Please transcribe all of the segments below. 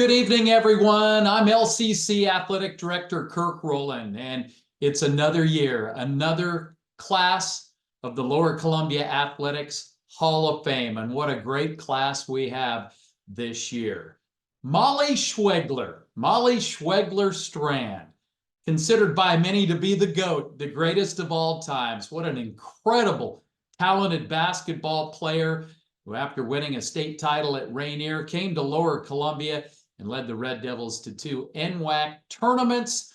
Good evening, everyone. I'm LCC Athletic Director Kirk Rowland, and it's another year, another class of the Lower Columbia Athletics Hall of Fame. And what a great class we have this year. Mollee Schwegler Strand, considered by many to be the GOAT, the greatest of all times. What an incredible, talented basketball player who, after winning a state title at Rainier, came to Lower Columbia and led the Red Devils to 2 NWAC tournaments,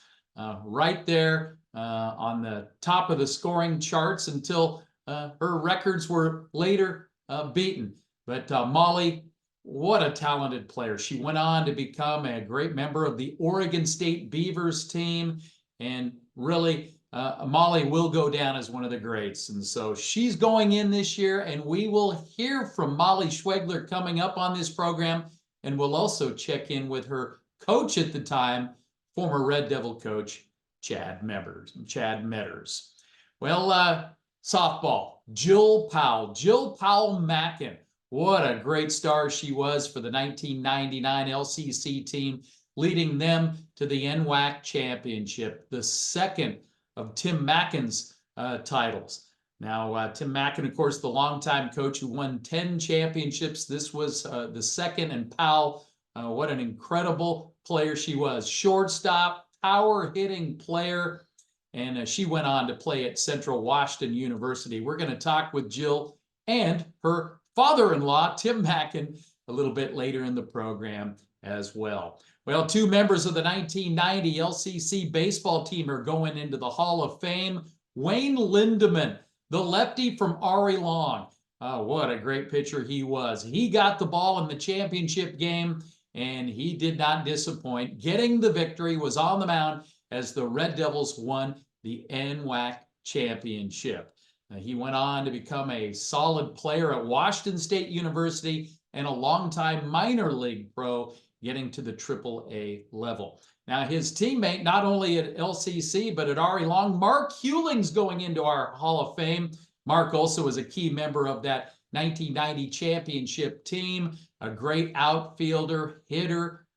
right there on the top of the scoring charts until her records were later beaten. But Mollee, what a talented player. She went on to become a great member of the Oregon State Beavers team, and really Mollee will go down as one of the greats. And so she's going in this year, and we will hear from Mollee Schwegler coming up on this program, and we'll also check in with her coach at the time, former Red Devil coach Chad Metters. Well, softball, Jill Powell Mackin. What a great star she was for the 1999 LCC team, leading them to the NWAC championship, the second of Tim Mackin's titles. Now, Tim Mackin, of course, the longtime coach who won 10 championships. This was the second, and Powell, what an incredible player she was. Shortstop, power-hitting player, and she went on to play at Central Washington University. We're going to talk with Jill and her father-in-law, Tim Mackin, a little bit later in the program as well. Well, 2 members of the 1990 LCC baseball team are going into the Hall of Fame. Wayne Lindeman, the lefty from Ari Long. What a great pitcher he was. He got the ball in the championship game, and he did not disappoint. Getting the victory, was on the mound as the Red Devils won the NWAC championship. He went on to become a solid player at Washington State University and a longtime minor league pro, getting to the AAA level. Now, his teammate, not only at LCC, but at Ari Long, Mark Hewling's going into our Hall of Fame. Mark also was a key member of that 1990 championship team, a great outfielder, hitter,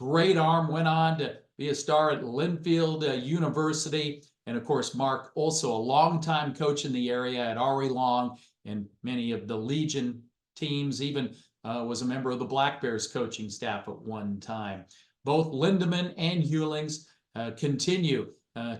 great arm, went on to be a star at Linfield University. And of course, Mark, also a longtime coach in the area at Ari Long and many of the Legion teams, even was a member of the Black Bears coaching staff at one time. Both Lindeman and Hewlings continue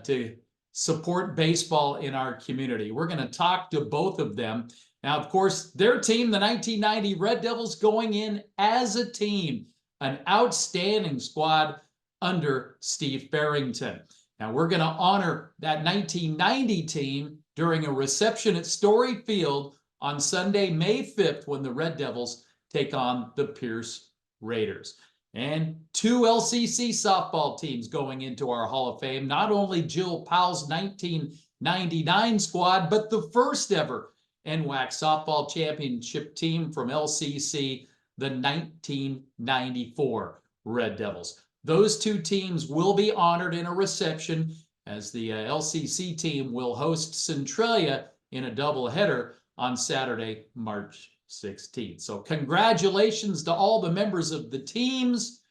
to support baseball in our community. We're going to talk to both of them. Now, of course, their team, the 1990 Red Devils, going in as a team, an outstanding squad under Steve Farrington. Now, we're going to honor that 1990 team during a reception at Story Field on Sunday, May 5th, when the Red Devils take on the Pierce Raiders. And 2 LCC softball teams going into our Hall of Fame. Not only Jill Powell's 1999 squad, but the first ever NWAC softball championship team from LCC, the 1994 Red Devils. Those 2 teams will be honored in a reception, as the LCC team will host Centralia in a doubleheader on Saturday, March 16th. So congratulations to all the members of the teams,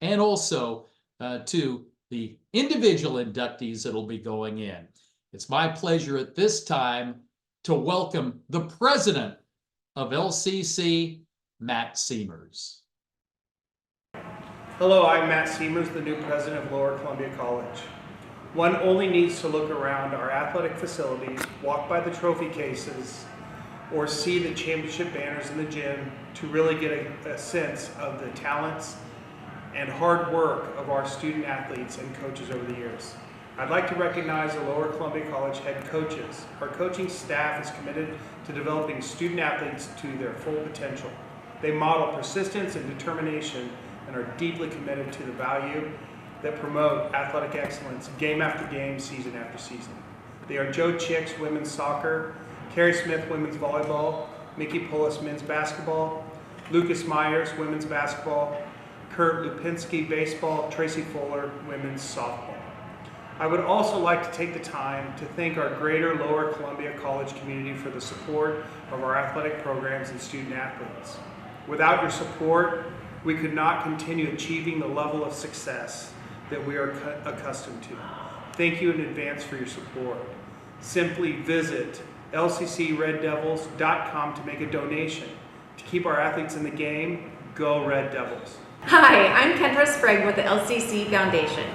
and also to the individual inductees that will be going in. It's my pleasure at this time to welcome the president of LCC, Matt Seamers. Hello, I'm Matt Seamers, the new president of Lower Columbia College. One only needs to look around our athletic facilities, walk by the trophy cases, or see the championship banners in the gym to really get a sense of the talents and hard work of our student athletes and coaches over the years. I'd like to recognize the Lower Columbia College head coaches. Our coaching staff is committed to developing student athletes to their full potential. They model persistence and determination and are deeply committed to the value that promote athletic excellence game after game, season after season. They are Joe Chicks women's soccer, Carrie Smith women's volleyball, Mickey Pullis men's basketball, Lucas Myers women's basketball, Kurt Lupinski baseball, Tracy Fuller women's softball. I would also like to take the time to thank our greater Lower Columbia College community for the support of our athletic programs and student athletes. Without your support, we could not continue achieving the level of success that we are accustomed to. Thank you in advance for your support. Simply visit lccreddevils.com to make a donation. To keep our athletes in the game, go Red Devils. Hi, I'm Kendra Sprague with the LCC Foundation.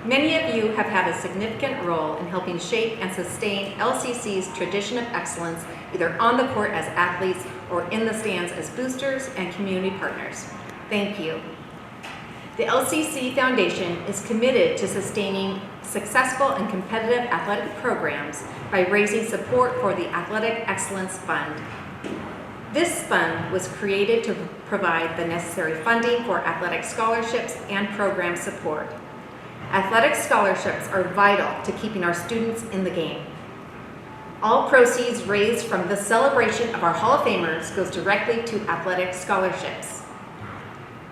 Many of you have had a significant role in helping shape and sustain LCC's tradition of excellence, either on the court as athletes or in the stands as boosters and community partners. Thank you. The LCC Foundation is committed to sustaining successful and competitive athletic programs by raising support for the Athletic Excellence Fund. This fund was created to provide the necessary funding for athletic scholarships and program support. Athletic scholarships are vital to keeping our students in the game. All proceeds raised from the celebration of our Hall of Famers goes directly to athletic scholarships.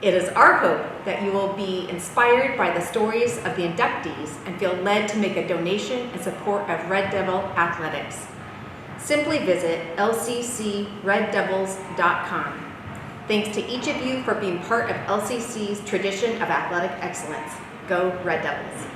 It is our hope that you will be inspired by the stories of the inductees and feel led to make a donation in support of Red Devil athletics. Simply visit lccreddevils.com. Thanks to each of you for being part of LCC's tradition of athletic excellence. Go Red Devils.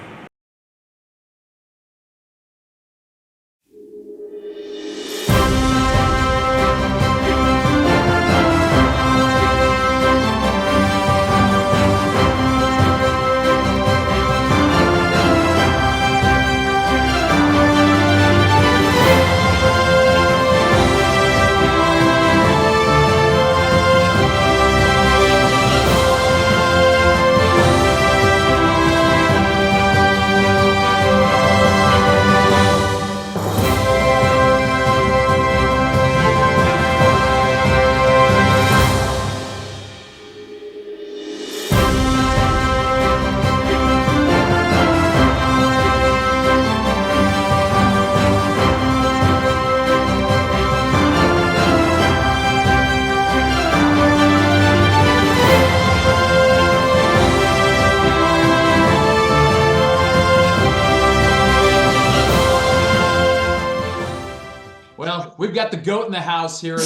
Well, we've got the GOAT in the house here.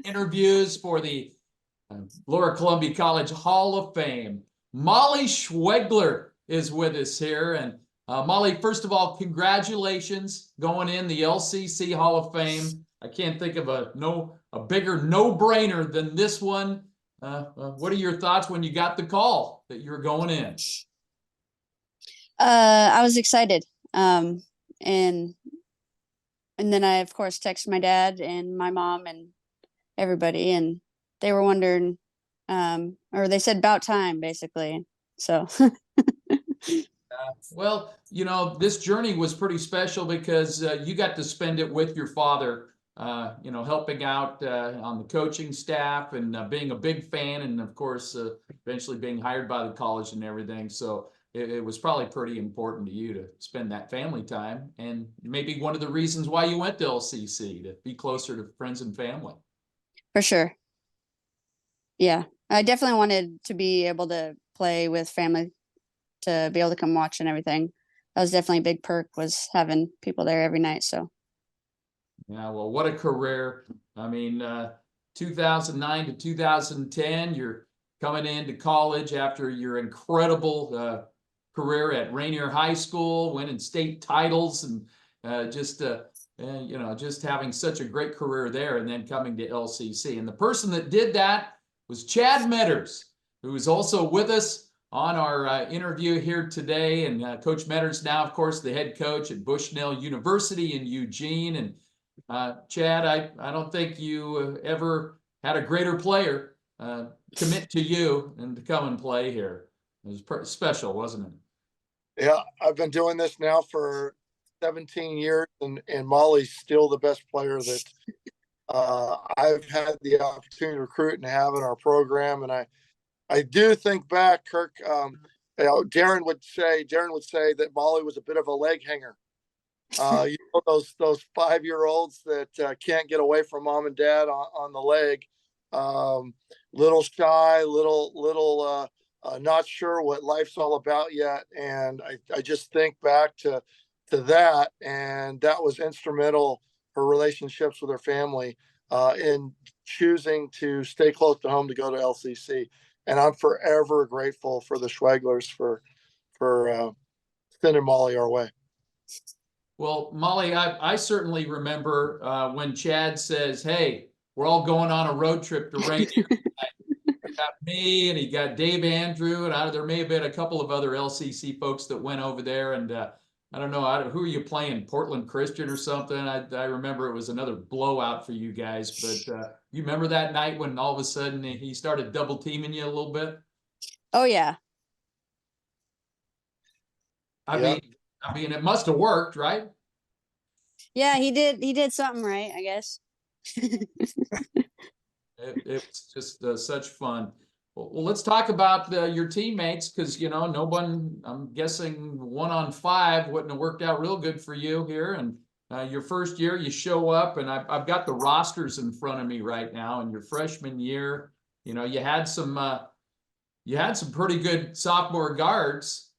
Interviews for the Lower Columbia College Hall of Fame. Mollee Schwegler is with us here. And Mollee, first of all, congratulations going in the LCC Hall of Fame. I can't think of a bigger no-brainer than this one. What are your thoughts when you got the call that you were going in? I was excited. And then I, of course, texted my dad and my mom and everybody, and they were wondering, or they said about time, basically. So. Well, you know, this journey was pretty special because you got to spend it with your father, you know, helping out on the coaching staff and being a big fan, and of course, eventually being hired by the college and everything. So it was probably pretty important to you to spend that family time, and maybe one of the reasons why you went to LCC, to be closer to friends and family. For sure. Yeah, I definitely wanted to be able to play with family, to be able to come watch and everything. That was definitely a big perk, was having people there every night. So. Yeah, well, what a career. I mean, 2009 to 2010, you're coming into college after your incredible career at Rainier High School, winning state titles, and just having such a great career there, and then coming to LCC. And the person that did that was Chad Metters, who is also with us on our interview here today. And Coach Metters now, of course, the head coach at Bushnell University in Eugene. And Chad, I don't think you ever had a greater player commit to you and to come and play here. It was pretty special, wasn't it? Yeah, I've been doing this now for 17 years, and Mollee's still the best player that I've had the opportunity to recruit and have in our program. And I do think back, Kirk, you know, Darren would say that Mollee was a bit of a leg hanger. You know, those 5-year-olds that can't get away from mom and dad on the leg, little shy, little not sure what life's all about yet. And I just think back to that, and that was instrumental, her relationships with her family, in choosing to stay close to home to go to LCC. and I'm forever grateful for the Schweglers for sending Mollee our way. Well, Mollee, I certainly remember when Chad says, "Hey, we're all going on a road trip to Rainier." He got me, and he got Dave Andrew, and there may have been a couple of other LCC folks that went over there. And I don't know, who are you playing? Portland Christian or something? I remember it was another blowout for you guys. But you remember that night when all of a sudden he started double teaming you a little bit? Oh yeah. I Yeah. mean, it must have worked, right? Yeah, he did something right, I guess. It was just such fun. Well, let's talk about your teammates, because no one, I'm guessing 1-on-5 wouldn't have worked out real good for you here. And your first year, you show up, and I've got the rosters in front of me right now. And your freshman year, you had some pretty good sophomore guards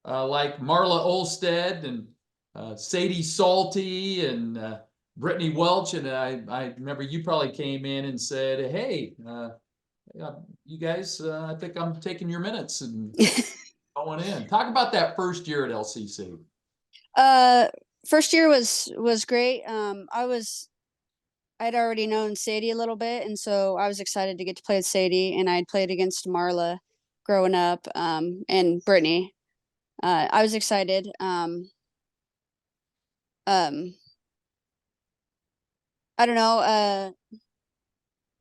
like Marla Olstead and Sadie Salty and Brittany Welch. And I remember you probably came in and said, "Hey, you guys, I think I'm taking your minutes and going in." Talk about that first year at LCC. First year was great. I'd already known Sadie a little bit, and so I was excited to get to play with Sadie, and I'd played against Marla growing up, and Brittany. I was excited. I don't know.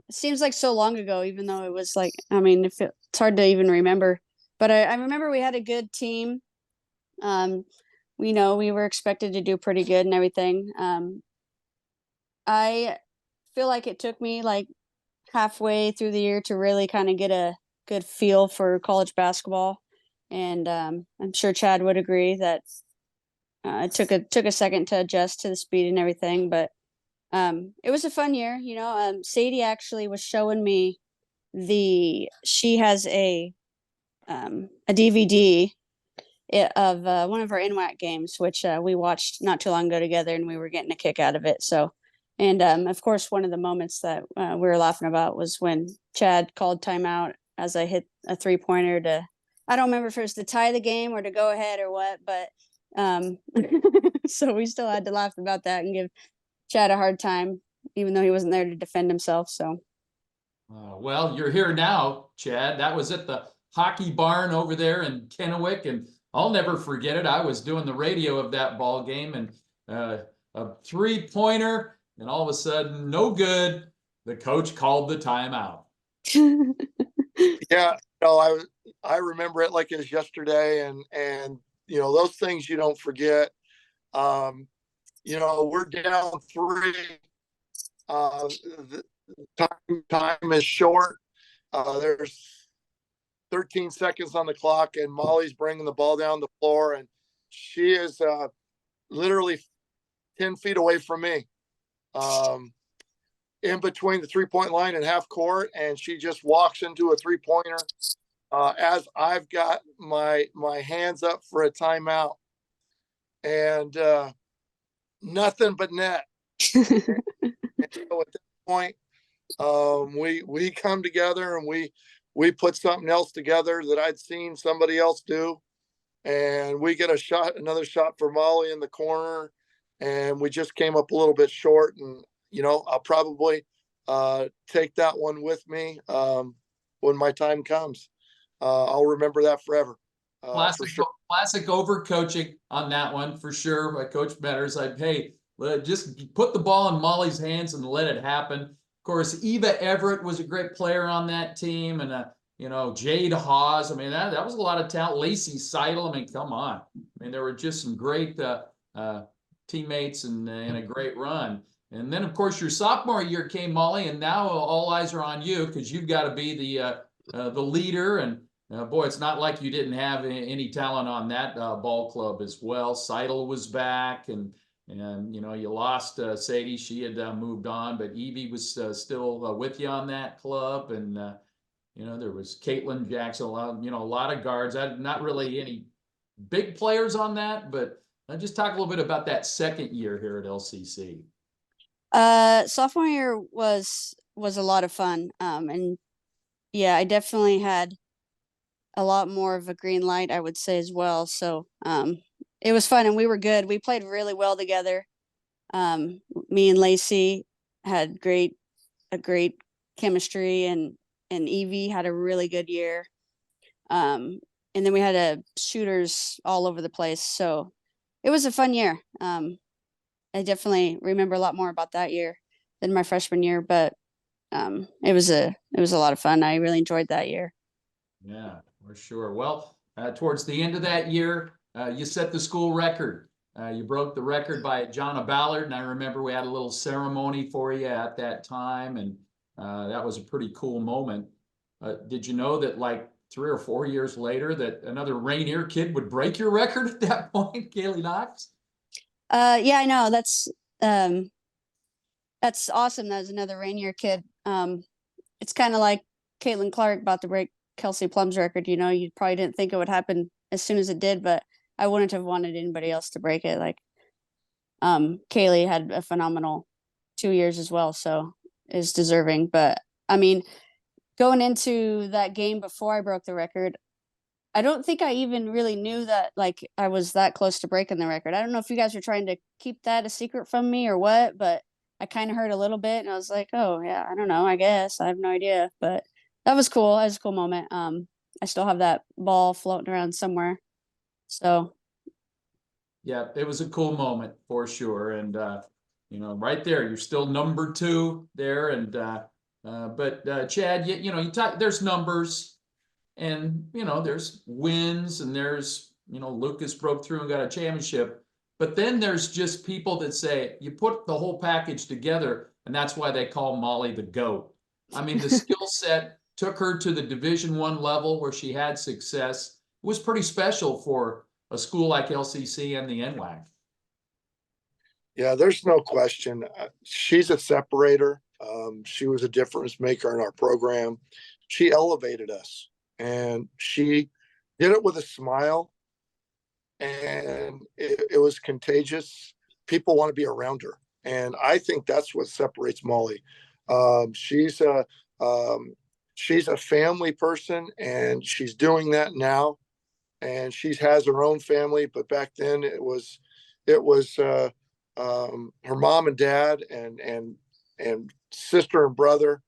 It seems like so long ago, even though it was like, I mean, it's hard to even remember. But I remember we had a good team. We were expected to do pretty good and everything. I feel like it took me like halfway through the year to really kind of get a good feel for college basketball. And I'm sure Chad would agree that it took a second to adjust to the speed and everything. But it was a fun year. Sadie actually was showing me she has a DVD of one of our NWAC games, which we watched not too long ago together, and we were getting a kick out of it. So, and of course, one of the moments that we were laughing about was when Chad called timeout as I hit a 3-pointer to, I don't remember if it was to tie the game or to go ahead or what, but so we still had to laugh about that and give Chad a hard time, even though he wasn't there to defend himself. So, well, you're here now, Chad. That was at the hockey barn over there in Kennewick, and I'll never forget it. I was doing the radio of that ball game, and a 3-pointer, and all of a sudden, no good. The coach called the timeout. Yeah, I remember it like it was yesterday, and those things you don't forget. We're down 3. The time is short. There's 13 seconds on the clock, and Molly's bringing the ball down the floor, and she is literally 10 feet away from me, in between the 3-point line and half court, and she just walks into a 3-pointer as I've got my hands up for a timeout, and nothing but net. And so at that point, we come together, and we put something else together that I'd seen somebody else do, and we get another shot for Mollee in the corner, and we just came up a little bit short. And I'll probably take that one with me when my time comes. I'll remember that forever. Classic, for sure. Classic overcoaching on that one for sure by Coach Betters. Hey, just put the ball in Molly's hands and let it happen. Of course, Eva Everett was a great player on that team, and Jade Hawes. I mean, that was a lot of talent. Lacey Seidel. I mean, come on. I mean, there were just some great teammates and a great run. And then, of course, your sophomore year came, Mollee, and now all eyes are on you because you've got to be the leader. And boy, it's not like you didn't have any talent on that ball club as well. Seidel was back, and you lost Sadie. She had moved on, but Evie was still with you on that club. And there was Caitlin Jackson, a lot of guards. Not really any big players on that, but just talk a little bit about that second year here at LCC. Sophomore year was a lot of fun. And yeah, I definitely had a lot more of a green light, I would say, as well. So it was fun, and we were good. We played really well together. Me and Lacey had a great chemistry, and Evie had a really good year. And then we had shooters all over the place. So it was a fun year. I definitely remember a lot more about that year than my freshman year, but it was a lot of fun. I really enjoyed that year. Yeah, for sure. Well, towards the end of that year, you set the school record. You broke the record by Jonna Ballard, and I remember we had a little ceremony for you at that time, and that was a pretty cool moment. Did you know that like 3 or 4 years later that another Rainier kid would break your record at that point, Kaylee Knox? Yeah, I know. That's awesome. That was another Rainier kid. It's kind of like Caitlin Clark about to break Kelsey Plum's record. You know, you probably didn't think it would happen as soon as it did, but I wouldn't have wanted anybody else to break it. Like, Kaylee had a phenomenal 2 years as well, so is deserving. But I mean, going into that game before I broke the record, I don't think I even really knew that like I was that close to breaking the record. I don't know if you guys were trying to keep that a secret from me or what, but I kind of heard a little bit, and I was like, oh yeah, I don't know, I guess I have no idea. But that was cool. That was a cool moment. I still have that ball floating around somewhere. So Yeah, it was a cool moment for sure. And, you know, right there, you're still number 2 there. And, but Chad, you know, there's numbers, and, you know, there's wins, and there's, you know, Lucas broke through and got a championship. But then there's just people that say you put the whole package together, and that's why they call Mollee the GOAT. I mean, the skill set took her to the Division I level where she had success. It was pretty special for a school like LCC and the NWAC. Yeah, there's no question. She's a separator. She was a difference maker in our program. She elevated us, and she did it with a smile, and it was contagious. People want to be around her, and I think that's what separates Mollee. She's a family person, and she's doing that now. And she has her own family, but back then it was her mom and dad and sister and brother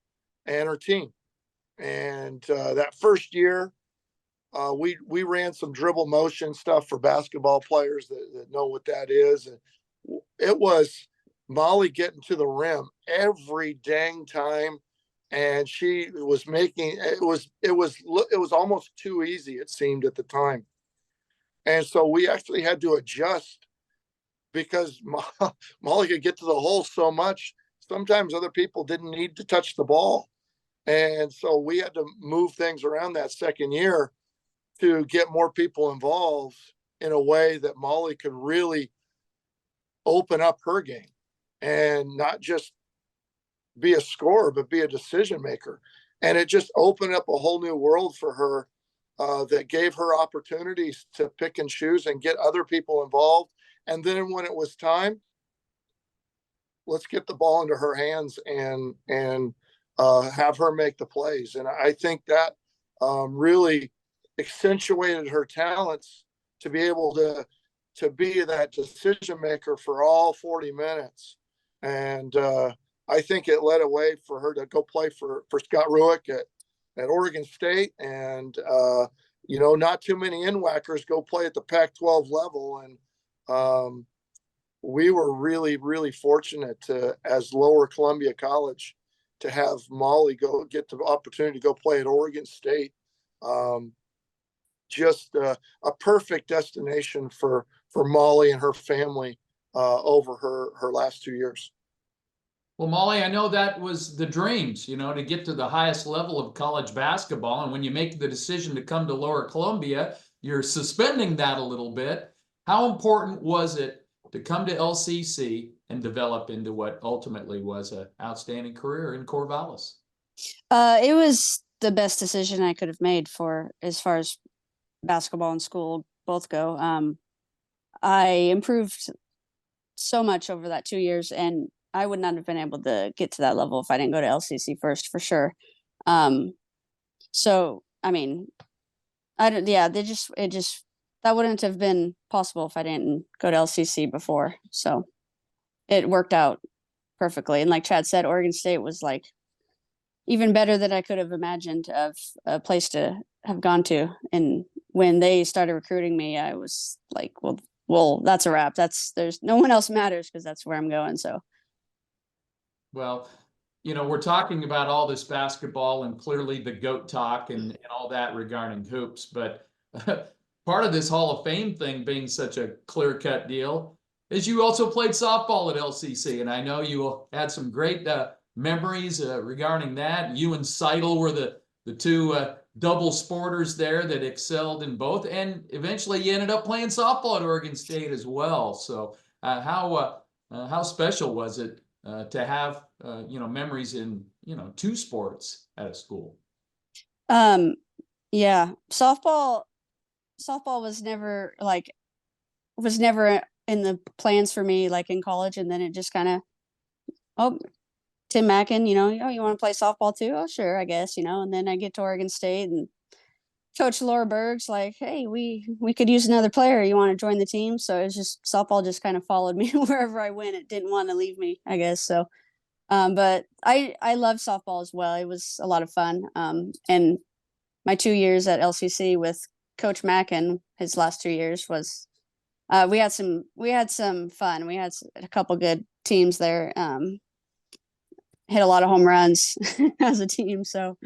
and her team. And that first year, we ran some dribble motion stuff for basketball players that know what that is. And it was Mollee getting to the rim every dang time, and she was making it was almost too easy, it seemed at the time. And so we actually had to adjust because Mollee could get to the hole so much. Sometimes other people didn't need to touch the ball. And so we had to move things around that second year to get more people involved in a way that Mollee could really open up her game and not just be a scorer, but be a decision maker. And it just opened up a whole new world for her that gave her opportunities to pick and choose and get other people involved. And then when it was time, let's get the ball into her hands and have her make the plays. And I think that really accentuated her talents to be able to be that decision maker for all 40 minutes. And I think it led a way for her to go play for Scott Ruick at Oregon State. And, you know, not too many NWACers go play at the Pac-12 level. And we were really, really fortunate to, as Lower Columbia College, to have Mollee get the opportunity to go play at Oregon State. Just a perfect destination for Mollee and her family over her last 2 years. Well, Mollee, I know that was the dreams, you know, to get to the highest level of college basketball. And when you make the decision to come to Lower Columbia, you're suspending that a little bit. How important was it to come to LCC and develop into what ultimately was an outstanding career in Corvallis? It was the best decision I could have made for as far as basketball and school both go. I improved so much over that 2 years, and I would not have been able to get to that level if I didn't go to LCC first, for sure. So, I mean, I don't, yeah, that wouldn't have been possible if I didn't go to LCC before. So it worked out perfectly. And like Chad said, Oregon State was like even better than I could have imagined of a place to have gone to. And when they started recruiting me, I was like, well, that's a wrap. There's no one else matters because that's where I'm going. So. Well, we're talking about all this basketball and clearly the GOAT talk and all that regarding hoops, but part of this Hall of Fame thing being such a clear-cut deal is you also played softball at LCC, and I know you had some great memories regarding that. You and Seidel were the two double sporters there that excelled in both, and eventually you ended up playing softball at Oregon State as well. So how special was it to have memories in two sports at a school? Yeah, softball was never in the plans for me like in college, and then it just kind of, Tim Mackin, you want to play softball too? Oh, sure, I guess, and then I get to Oregon State and Coach Laura Berg's like, hey, we could use another player. You want to join the team? So it's just softball just kind of followed me wherever I went. It didn't want to leave me, I guess. So, but I love softball as well. It was a lot of fun. And my 2 years at LCC with Coach Mackin, his last 2 years was, we had some fun. We had a couple good teams there. Hit a lot of home runs as a team. So,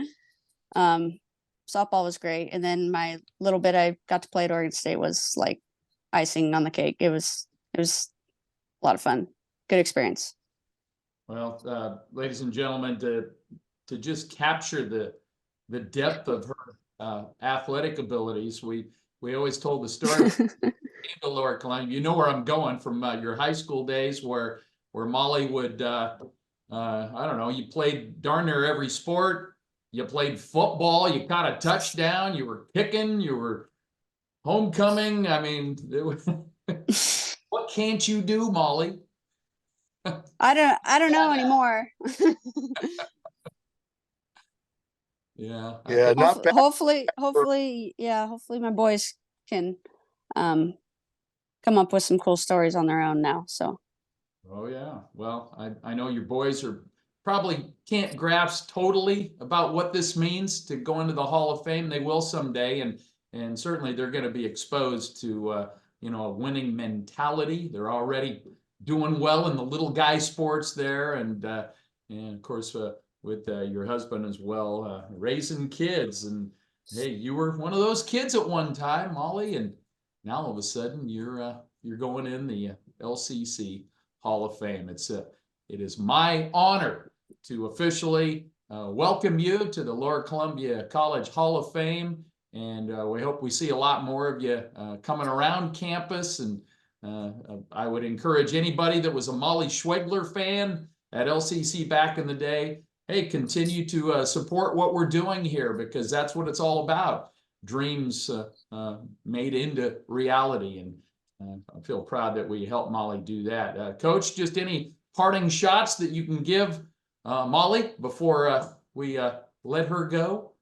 softball was great. And then my little bit I got to play at Oregon State was like icing on the cake. It was a lot of fun. Good experience. Well, ladies and gentlemen, to just capture the depth of her athletic abilities, we always told the story to Lower Columbia. You know where I'm going from your high school days where Mollee would I don't know, you played darn near every sport. You played football, you caught a touchdown, you were kicking, you were homecoming. I mean, what can't you do, Mollee? I don't know anymore. Yeah. Yeah, not bad. Hopefully my boys can come up with some cool stories on their own now. So. Oh yeah. Well, I know your boys probably can't grasp totally about what this means to go into the Hall of Fame. They will someday, and certainly they're going to be exposed to a winning mentality. They're already doing well in the little guy sports there, and of course with your husband as well, raising kids. And hey, you were one of those kids at one time, Mollee, and now all of a sudden you're going in the LCC Hall of Fame. It is my honor to officially welcome you to the Lower Columbia College Hall of Fame, and we hope we see a lot more of you coming around campus. And I would encourage anybody that was a Mollee Schwegler fan at LCC back in the day, hey, continue to support what we're doing here, because that's what it's all about. Dreams made into reality, and I feel proud that we helped Mollee do that. Coach, just any parting shots that you can give Mollee before we let her go?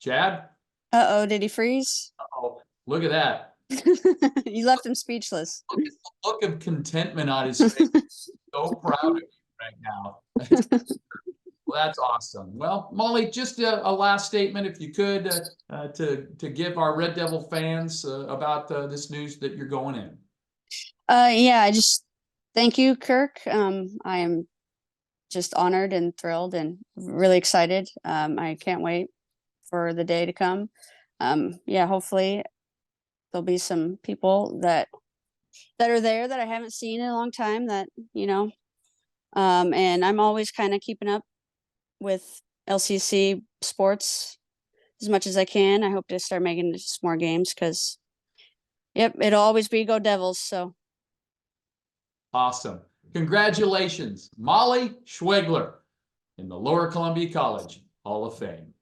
Chad? Uh-oh, did he freeze? Uh-oh, look at that. You left him speechless. Look of contentment on his face. So proud of you right now. Well, that's awesome. Well, Mollee, just a last statement, if you could, to give our Red Devil fans about this news that you're going in. Yeah, I just thank you, Kirk. I am just honored and thrilled and really excited. I can't wait for the day to come. Yeah, hopefully there'll be some people that are there that I haven't seen in a long time, that, and I'm always kind of keeping up with LCC sports as much as I can. I hope to start making just more games, because yep, it'll always be Go Devils. So awesome. Congratulations, Mollee Schwegler in the Lower Columbia College Hall of Fame.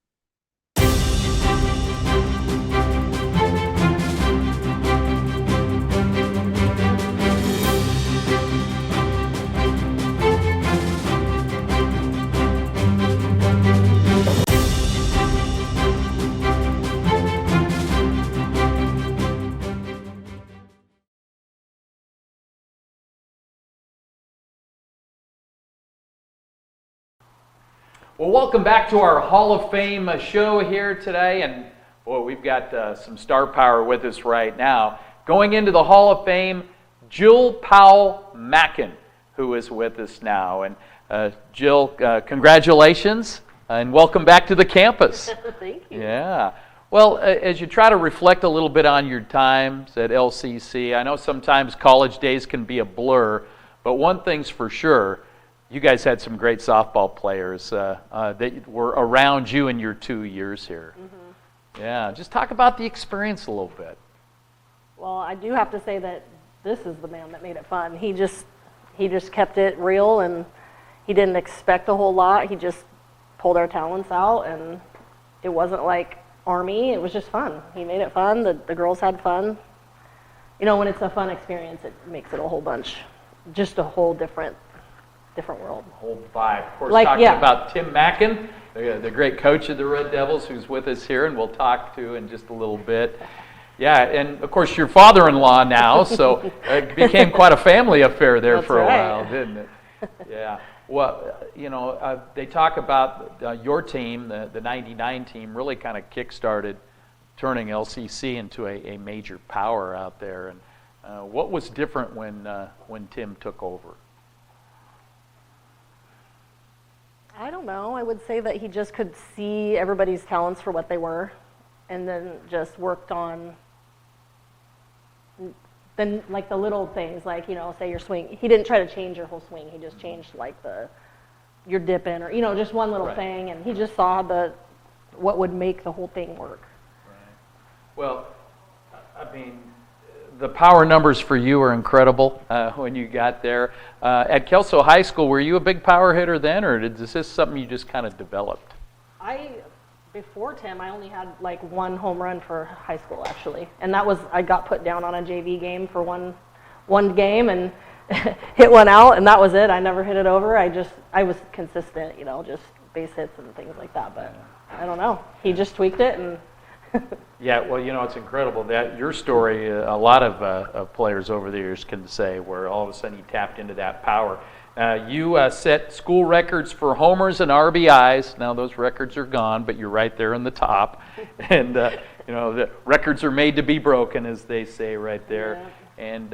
Well, welcome back to our Hall of Fame show here today, and boy, we've got some star power with us right now. Going into the Hall of Fame, Jill Powell Mackin, who is with us now. And Jill, congratulations, and welcome back to the campus. Thank you. Yeah. Well, as you try to reflect a little bit on your times at LCC, I know sometimes college days can be a blur, but one thing's for sure, you guys had some great softball players that were around you in your 2 years here. Mm-hmm. Yeah, just talk about the experience a little bit. Well, I do have to say that this is the man that made it fun. He just kept it real, and he didn't expect a whole lot. He just pulled our talents out, and it wasn't like Army. It was just fun. He made it fun. The girls had fun. You know, when it's a fun experience, it makes it a whole bunch, just a whole different world. Whole vibe. Of course, Like, talking yeah. about Tim Mackin, the great coach of the Red Devils, who's with us here, and we'll talk to in just a little bit. Yeah, and of course your father-in-law now, so it became quite a family affair there. That's for a right. while, didn't it? Yeah. Well, you know, they talk about your team, the '99 team, really kind of kick-started turning LCC into a major power out there. And what was different when Tim took over? I don't know. I would say that he just could see everybody's talents for what they were, and then just worked on like the little things, like, you know, say your swing. He didn't try to change your whole swing. He just changed like your dip in, or, you know, just one little Right. thing, and he just saw what would make the whole thing work. Right. Well, I mean, the power numbers for you were incredible when you got there. At Kelso High School, were you a big power hitter then, or is this something you just kind of developed? Before Tim, I only had like one home run for high school, actually, and that was, I got put down on a JV game for one game and hit one out, and that was it. I never hit it over. I was consistent, you know, just base hits and things like that, but I don't know. He just tweaked it, and Yeah, well, you know, it's incredible that your story, a lot of players over the years can say, where all of a sudden you tapped into that power. You set school records for homers and RBIs. Now those records are gone, but you're right there in the top. And, you know, the records are made to be broken, as they say right there. Yeah. And,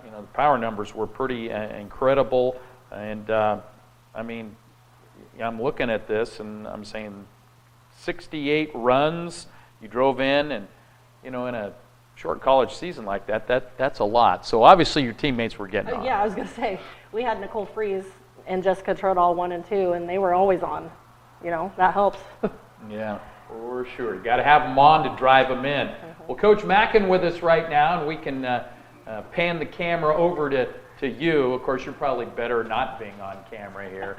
you know, the power numbers were pretty incredible. And, I mean, I'm looking at this and I'm saying 68 runs you drove in, and, you know, in a short college season like that's a lot. So obviously your teammates were getting on. yeah, I was gonna say, we had Nicole Freeze and Jessica Trudall 1 and 2, and they were always on. You know, that helps. Yeah, for sure. You got to have them on to drive them in. Well, Coach Mackin with us right now, and we can pan the camera over to you. Of course, you're probably better not being on camera here.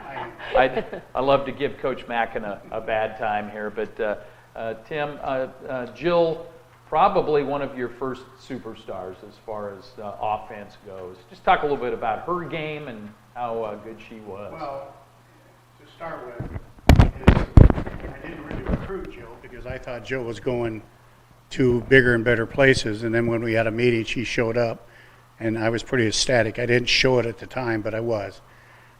I love to give Coach Mackin a bad time here, but Tim, Jill, probably one of your first superstars as far as offense goes. Just talk a little bit about her game and how good she was. Well, to start with, I didn't really recruit Jill because I thought Jill was going to bigger and better places. And then when we had a meeting, she showed up, and I was pretty ecstatic. I didn't show it at the time, but I was.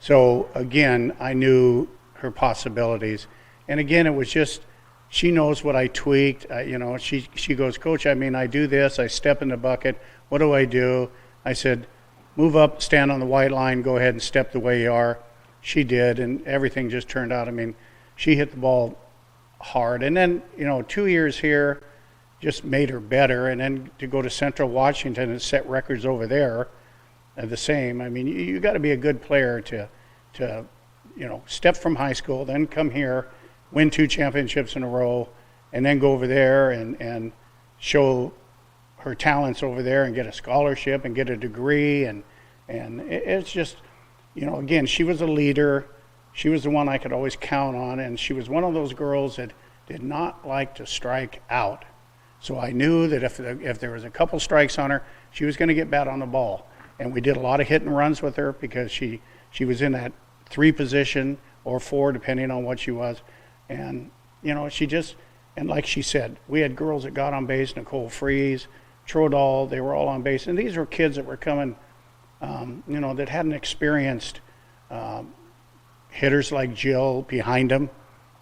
So again, I knew her possibilities. And again, it was just, she knows what I tweaked. You know, she goes, Coach, I mean, I do this. I step in the bucket. What do I do? I said, move up, stand on the white line, go ahead and step the way you are. She did, and everything just turned out. I mean, she hit the ball hard. And then, you know, 2 years here just made her better. And then to go to Central Washington and set records over there, the same. I mean, you got to be a good player to, you know, step from high school, then come here, win 2 championships in a row, and then go over there and show her talents over there and get a scholarship and get a degree. And it's just, you know, again, she was a leader. She was the one I could always count on, and she was one of those girls that did not like to strike out. So I knew that if there was a couple strikes on her, she was going to get bat on the ball. And we did a lot of hit and runs with her because she was in that 3 position or 4, depending on what she was. And, you know, she just, and like she said, we had girls that got on base, Nicole Freeze, Trudall, they were all on base. And these were kids that were coming, you know, that hadn't experienced hitters like Jill behind them.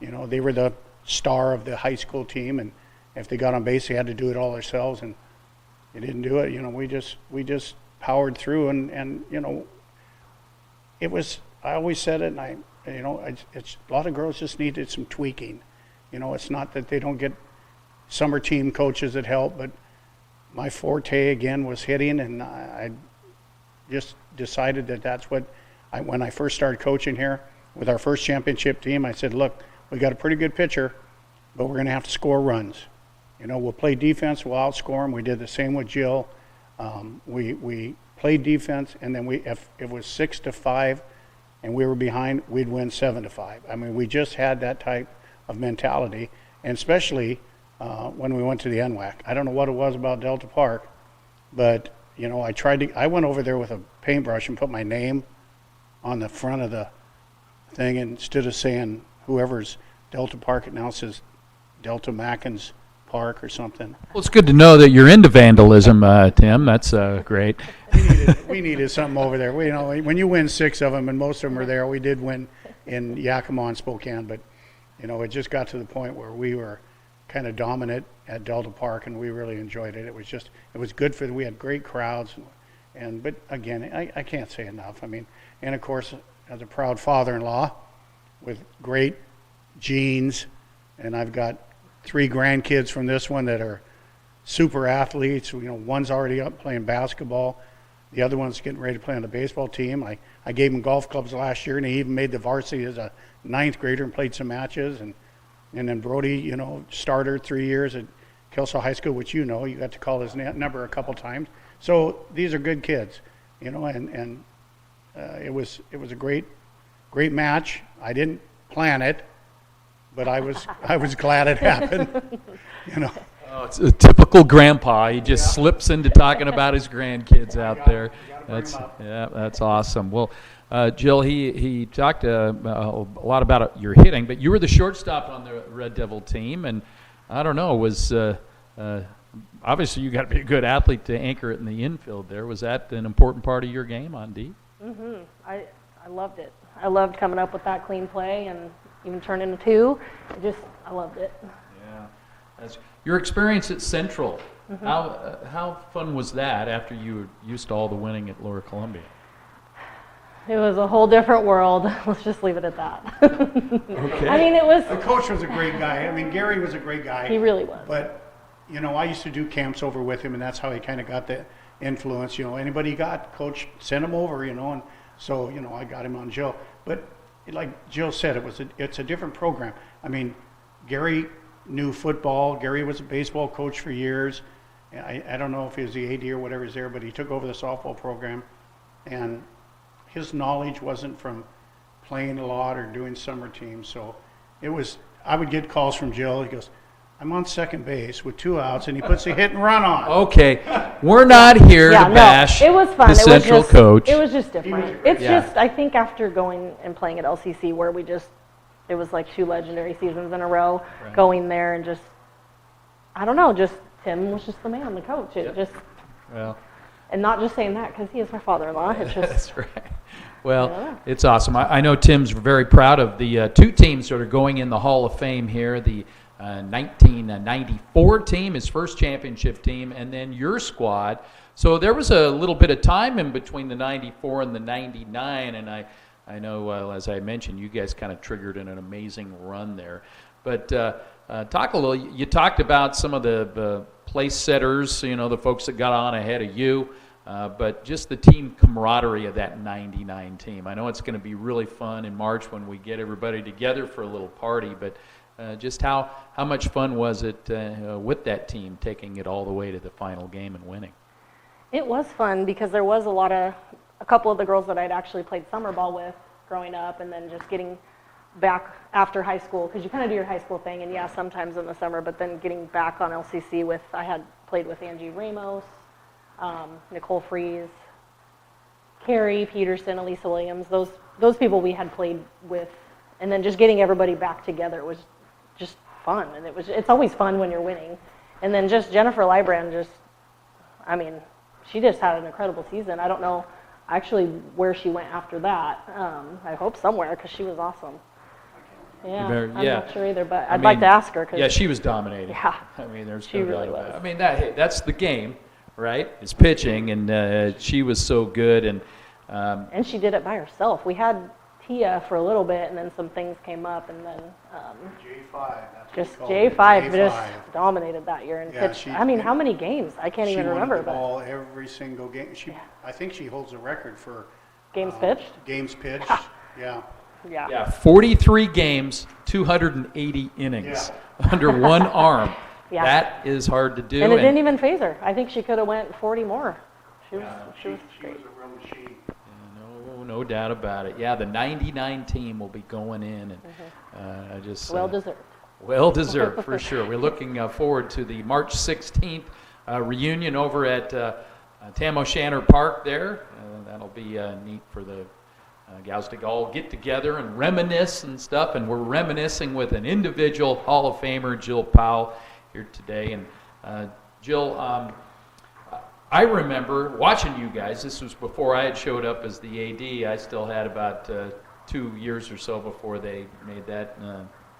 You know, they were the star of the high school team, and if they got on base, they had to do it all themselves, and they didn't do it. You know, we just powered through, and you know, it was, I always said it, and you know, it's a lot of girls just needed some tweaking. You know, it's not that they don't get summer team coaches that help, but my forte again was hitting, and I just decided that that's what when I first started coaching here with our first championship team, I said, look, we got a pretty good pitcher, but we're going to have to score runs. You know, we'll play defense, we'll outscore them. We did the same with Jill. We played defense, and then if it was 6-5 and we were behind, we'd win 7-5. I mean, we just had that type of mentality, and especially when we went to the NWAC. I don't know what it was about Delta Park, but you know, I went over there with a paintbrush and put my name on the front of the thing, and instead of saying whoever's Delta Park, it now says Delta Mackin's Park or something. Well, it's good to know that you're into vandalism, Tim. That's great. We needed something over there. You know, when you win 6 of them, and most of them are there, we did win in Yakima and Spokane, but you know, it just got to the point where we were kind of dominant at Delta Park, and we really enjoyed it. It was good we had great crowds, but again, I can't say enough. I mean, and of course, as a proud father-in-law with great genes, and I've got 3 grandkids from this one that are super athletes. You know, one's already up playing basketball. The other one's getting ready to play on the baseball team. I gave him golf clubs last year, and he even made the varsity as a 9th grader and played some matches. And then Brody, you know, starter 3 years at Kelso High School, which you know, you got to call his number a couple times. So these are good kids, you know, and it was a great match. I didn't plan it, but I was glad it happened, you know. Oh, it's a typical grandpa. He just slips into talking about his grandkids out there. That's awesome. Well, Jill, he talked a lot about your hitting, but you were the shortstop on the Red Devil team, and I don't know, was obviously you got to be a good athlete to anchor it in the infield there. Was that an important part of your game on D? Mm-hmm. I loved it. I loved coming up with that clean play and even turn into 2. I loved it. Yeah. Your experience at Central, mm-hmm. How fun was that after you were used to all the winning at Lower Columbia? It was a whole different world. Let's just leave it at that. Okay. I mean, The coach was a great guy. I mean, Gary was a great guy. He really was. But, you know, I used to do camps over with him, and that's how he kind of got the influence. You know, anybody he got, coach, sent him over, you know, and so, you know, I got him on Jill. But like Jill said, it's a different program. I mean, Gary knew football. Gary was a baseball coach for years. I don't know if he was the AD or whatever is there, but he took over the softball program, and his knowledge wasn't from playing a lot or doing summer teams. So I would get calls from Jill. He goes, I'm on second base with 2 outs, and he puts a hit and run on. Okay, we're not here to bash it was fun. the Central coach. It was just different. Just, I think after going and playing at LCC, where it was like 2 legendary seasons in a row, right. Going there and just, I don't know, just Tim was just the man, the coach. And not just saying that because he is my father-in-law. It's just that's right. Well, it's awesome. I know Tim's very proud of the 2 teams that are going in the Hall of Fame here. The 1994 team, his first championship team, and then your squad. So there was a little bit of time in between the 94 and the 99, and I know, as I mentioned, you guys kind of triggered an amazing run there. But talk a little, you talked about some of the place setters, you know, the folks that got on ahead of you, but just the team camaraderie of that 99 team. I know it's going to be really fun in March when we get everybody together for a little party, but just how much fun was it with that team taking it all the way to the final game and winning? It was fun because there was a couple of the girls that I'd actually played summer ball with growing up, and then just getting back after high school, because you kind of do your high school thing, and sometimes in the summer, but then getting back on LCC I had played with Angie Ramos, Nicole Fries, Carrie Peterson, Elisa Williams, those people we had played with, and then just getting everybody back together was just fun, and it's always fun when you're winning. And then just Jennifer Librand, she just had an incredible season. I don't know actually where she went after that. I hope somewhere, because she was awesome. Yeah, Very- I'm yeah. not sure either, but I I'd like to mean, ask her. 'Cause Yeah, she was dominating. Yeah. I mean, there's She no really doubt about it. was. I mean, that's the game, right? It's pitching, and she was so good, And she did it by herself. We had Tia for a little bit, and then some things came up, and then J5, that's what just we call it, J5 just J5. dominated that year and Yeah, pitched. she- I mean, how many games? I can't even She remember. won the But ball every single game. I think she holds the record for games pitched. games pitched. Yeah. Yeah. yeah, 43 games, 280 innings under one arm. Yeah. That is hard to do. And it didn't even phase her. I think she could have went 40 more. She was She great. was a real machine. No doubt about it. Yeah, the 99 team will be going in, and I just Well deserved. well deserved for sure. We're looking forward to the March 16th reunion over at Tam O'Shanter Park there. That'll be neat for the gals to all get together and reminisce and stuff. And we're reminiscing with an individual Hall of Famer, Jill Powell, here today. And Jill, I remember watching you guys. This was before I had showed up as the AD. I still had about 2 years or so before they made that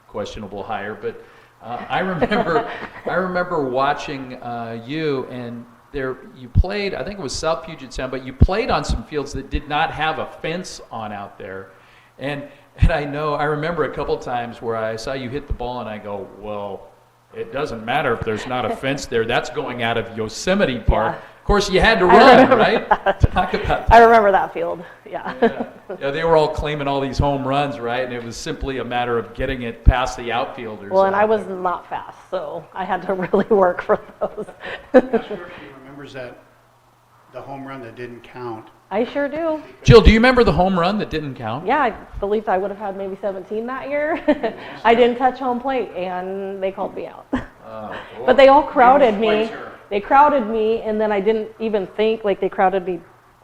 questionable hire. But I remember watching you, and there you played. I think it was South Puget Sound, but you played on some fields that did not have a fence on out there. And I remember a couple times where I saw you hit the ball, and I go, well, it doesn't matter if there's not a fence there. That's going out of Yosemite Park. Yeah. Of course, you had to run, right? Talk about that. I remember that field. Yeah. Yeah, they were all claiming all these home runs, right? And it was simply a matter of getting it past the outfielders. Well, and I was not fast, so I had to really work for those. I'm not sure if she remembers the home run that didn't count. I sure do. Jill, do you remember the home run that didn't count? Yeah, I believed I would have had maybe 17 that year. I didn't touch home plate, and they called me out. But they all crowded me. They crowded me, and then I didn't even think, like they crowded me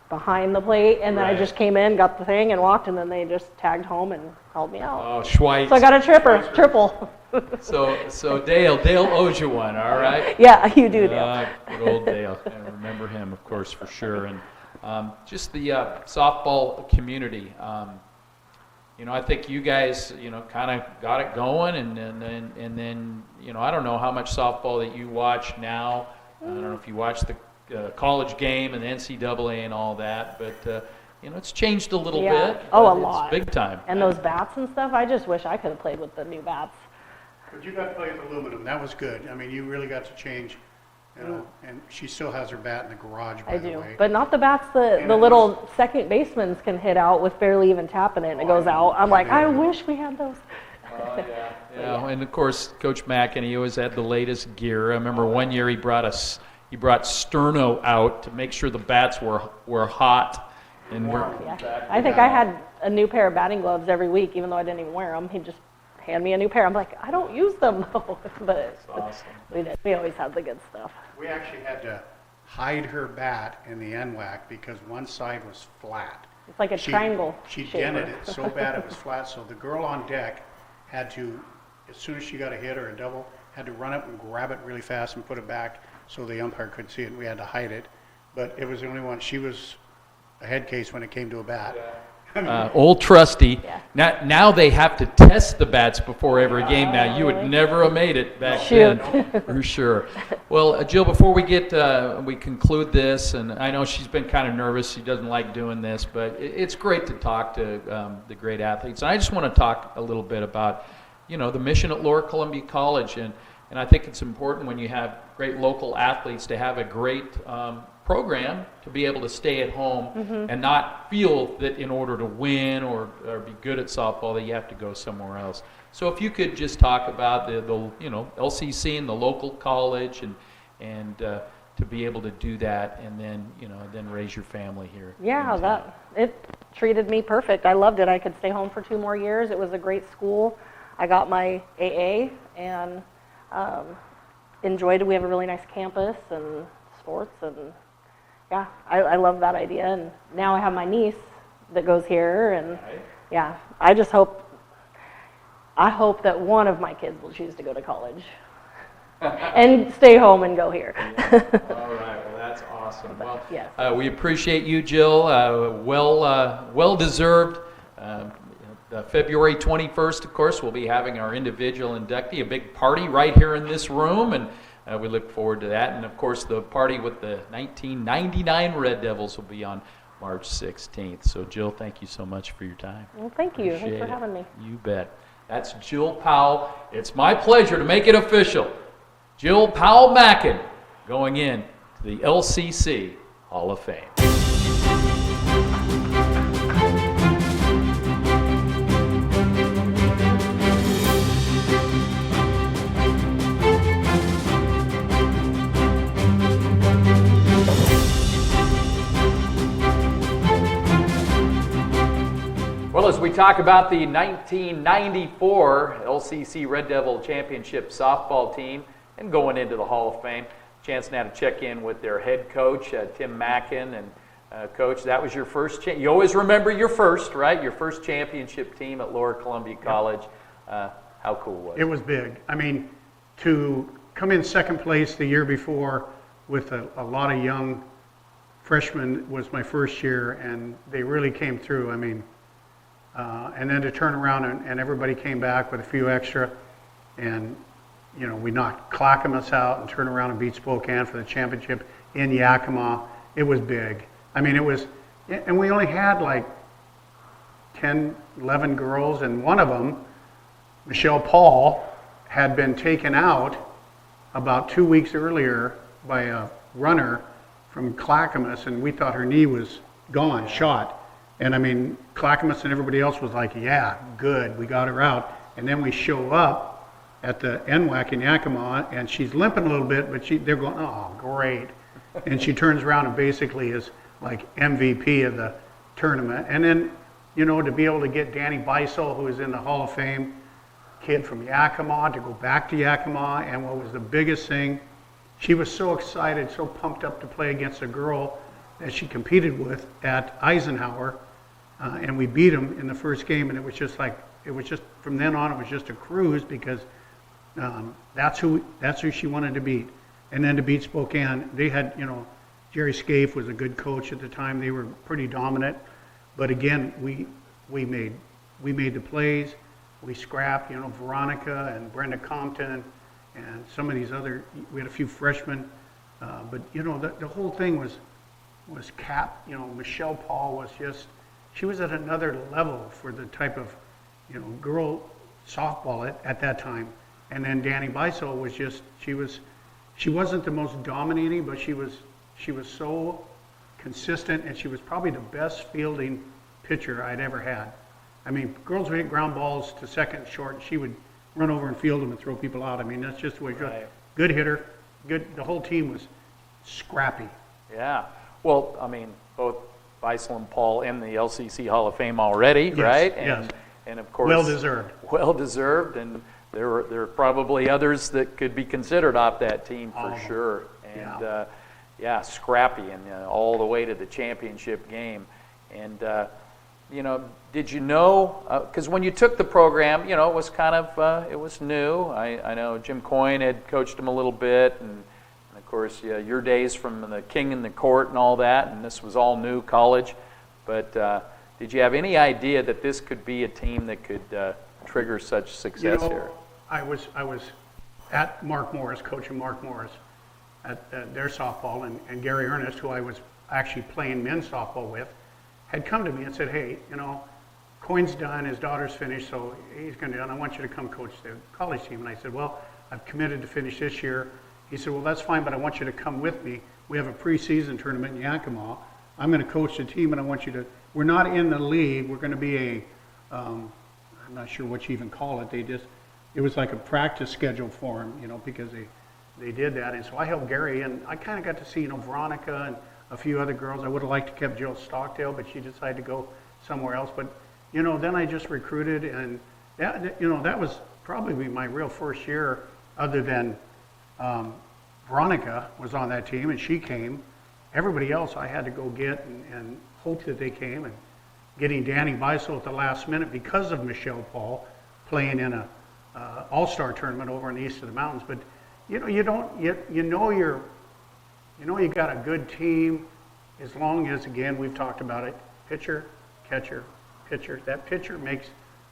behind the plate, and then I just came in, got the thing, and walked, and then they just tagged home and called me out. Oh, Schweiz. So I got a triple. So Dale owes you one, all right? Yeah, you do, Dale. Good old Dale. I remember him, of course, for sure. And just the softball community. I think you guys, kind of got it going, and then, I don't know how much softball that you watch now. I don't know if you watch the college game and the NCAA and all that, but it's changed a little bit. Oh, but a lot. It's big time. And those bats and stuff, I just wish I could have played with the new bats. But you got to play with aluminum. That was good. I mean, you really got to change. And she still has her bat in the garage, by I the do, way. but not the bats that And the it little second basemen can hit out with barely even tapping it and it goes out. I'm like, I wish we had those. Yeah, and of course, Coach Mackin, he always had the latest gear. I remember one year he brought Sterno out to make sure the bats were hot and were. Yeah. I think I had a new pair of batting gloves every week, even though I didn't even wear them. He'd just hand me a new pair. I'm like, I don't use them though. But Awesome. we did. We always had the good stuff. We actually had to hide her bat in the NWAC because one side was flat. It's like a triangle She shape. dented it so bad it was flat, so the girl on deck had to, as soon as she got a hit or a double, had to run up and grab it really fast and put it back so the umpire could see it, and we had to hide it. But it was the only one. She was a head case when it came to a bat. Old trusty. Yeah. Now they have to test the bats before every game. Now you would never have made it back then, for sure. Well, Jill, before we we conclude this, and I know she's been kind of nervous. She doesn't like doing this, but it's great to talk to the great athletes. And I just want to talk a little bit about, the mission at Lower Columbia College, and I think it's important when you have great local athletes to have a great program to be able to stay at home and not feel that in order to win or be good at softball that you have to go somewhere else. So if you could just talk about the LCC and the local college and to be able to do that and then raise your family here. Yeah, it treated me perfect. I loved it. I could stay home for 2 more years. It was a great school. I got my AA and enjoyed it. We have a really nice campus and sports, and yeah, I love that idea. And now I have my niece that goes here, and yeah, I hope that one of my kids will choose to go to college and stay home and go here. All right, well that's awesome. Well, yes. we appreciate you, Jill. Well deserved. February 21st, of course, we'll be having our individual inductee, a big party right here in this room, and we look forward to that. And of course, the party with the 1999 Red Devils will be on March 16th. So Jill, thank you so much for your time. Well, thank you. Appreciate Thanks for it. having me. You bet. That's Jill Powell. It's my pleasure to make it official. Jill Powell Mackin going in to the LCC Hall of Fame. Well, as we talk about the 1994 LCC Red Devil Championship softball team and going into the Hall of Fame, chance now to check in with their head coach, Tim Mackin. And Coach, that was your first, you always remember your first, right? Your first championship team at Lower Columbia College. How cool was it? It was big. I mean, to come in second place the year before with a lot of young freshmen was my first year, and they really came through. I mean, and then to turn around and everybody came back with a few extra, and you know, we knocked Clackamas out and turned around and beat Spokane for the championship in Yakima. It was big. I mean, it was, and we only had like 10, 11 girls, and one of them, Michelle Paul, had been taken out about 2 weeks earlier by a runner from Clackamas, and we thought her knee was gone, shot. And I mean, Clackamas and everybody else was like, yeah, good, we got her out. And then we show up at the NWAC in Yakima, and she's limping a little bit, but they're going, oh, great. And she turns around and basically is like MVP of the tournament. And then, you know, to be able to get Danny Beisel, who is in the Hall of Fame, kid from Yakima, to go back to Yakima, and what was the biggest thing, she was so excited, so pumped up to play against a girl that she competed with at Eisenhower, and we beat them in the first game, and it was just like, it was just, from then on, it was just a cruise, because that's who she wanted to beat. And then to beat Spokane, they had, you know, Jerry Scaife was a good coach at the time. They were pretty dominant, but again, we made the plays, we scrapped, you know, Veronica and Brenda Compton and some of these other, we had a few freshmen, but you know, the whole thing was you know, Michelle Paul was just, she was at another level for the type of, you know, girl softball at that time. And then Danny Beisel was just, she wasn't the most dominating, but she was so consistent, and she was probably the best fielding pitcher I'd ever had. I mean, girls would hit ground balls to second short, and she would run over and field them and throw people out. I mean, that's just the way she was. Good hitter, good. The whole team was scrappy. Yeah. Well, I mean, both Beisel and Paul in the LCC Hall of Fame already, Yes, right? yes. And of course, Well deserved. Well deserved, and there are probably others that could be considered off that team for sure. And yeah, scrappy, and all the way to the championship game. And you know, did you know? Because when you took the program, you know, it was kind of it was new. I know Jim Coyne had coached them a little bit, and of course, your days from the King in the Court and all that, and this was all new college. But did you have any idea that this could be a team that could trigger such success here? I was at Mark Morris, coaching Mark Morris at their softball, and Gary Ernest, who I was actually playing men's softball with, had come to me and said, hey, you know, Coyne's done, his daughter's finished, so he's going to do it, and I want you to come coach the college team. And I said, well, I've committed to finish this year. He said, well, that's fine, but I want you to come with me. We have a preseason tournament in Yakima. I'm going to coach the team, and I want you to, we're not in the league. We're going to be I'm not sure what you even call it. It was like a practice schedule for him, you know, because they did that. And so I helped Gary, and I kind of got to see, you know, Veronica and a few other girls. I would have liked to kept Jill Stockdale, but she decided to go somewhere else. But, you know, then I just recruited, and that, you know, that was probably my real first year, other than Veronica was on that team, and she came. Everybody else I had to go get and hope that they came, and getting Danny Beisel at the last minute because of Michelle Paul playing in a all-star tournament over in the east of the mountains. But you know, you got a good team as long as, again, we've talked about it, pitcher, catcher, pitcher. That pitcher makes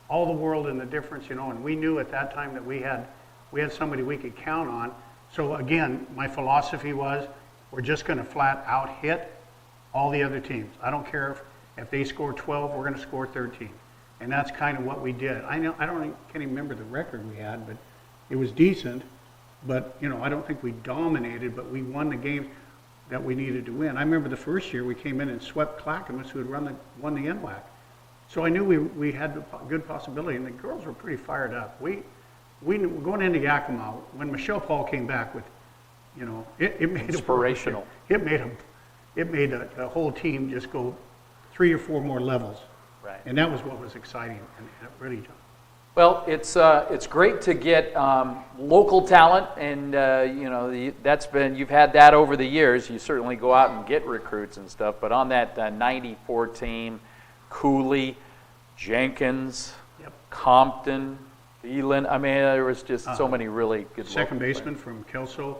all the world and the difference, and we knew at that time that we had somebody we could count on. So again, my philosophy was, we're just going to flat out hit all the other teams. I don't care if they score 12, we're going to score 13. And that's kind of what we did. Can't even remember the record we had, but it was decent. But, I don't think we dominated, but we won the games that we needed to win. I remember the first year we came in and swept Clackamas, who had won the NWAC. So I knew we had a good possibility, and the girls were pretty fired up. We were going into Yakima when Michelle Paul came back with, it made Inspirational. It made the whole team just go 3 or 4 more levels. Right. And that was what was exciting, and it really. Well, it's great to get local talent, and you've had that over the years. You certainly go out and get recruits and stuff, but on that 94 team, Cooley, Jenkins, Yep. Compton, Elin. I mean, there was just so many really good. Second local baseman from Kelso.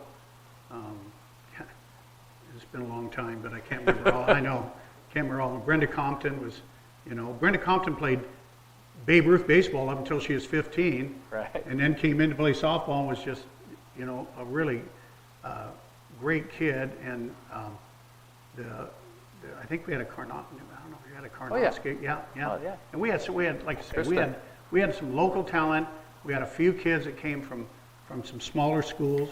It's been a long time, but I can't remember all. I know, can't remember all. Brenda Compton was, Brenda Compton played Babe Ruth baseball up until she was 15, Right. and then came in to play softball and was just, a really great kid. And I think we had a Carnot. I don't know if we had a Carnot. Yeah. Oh, yeah. And we had, like I said, Kristen. we had some local talent. We had a few kids that came from some smaller schools.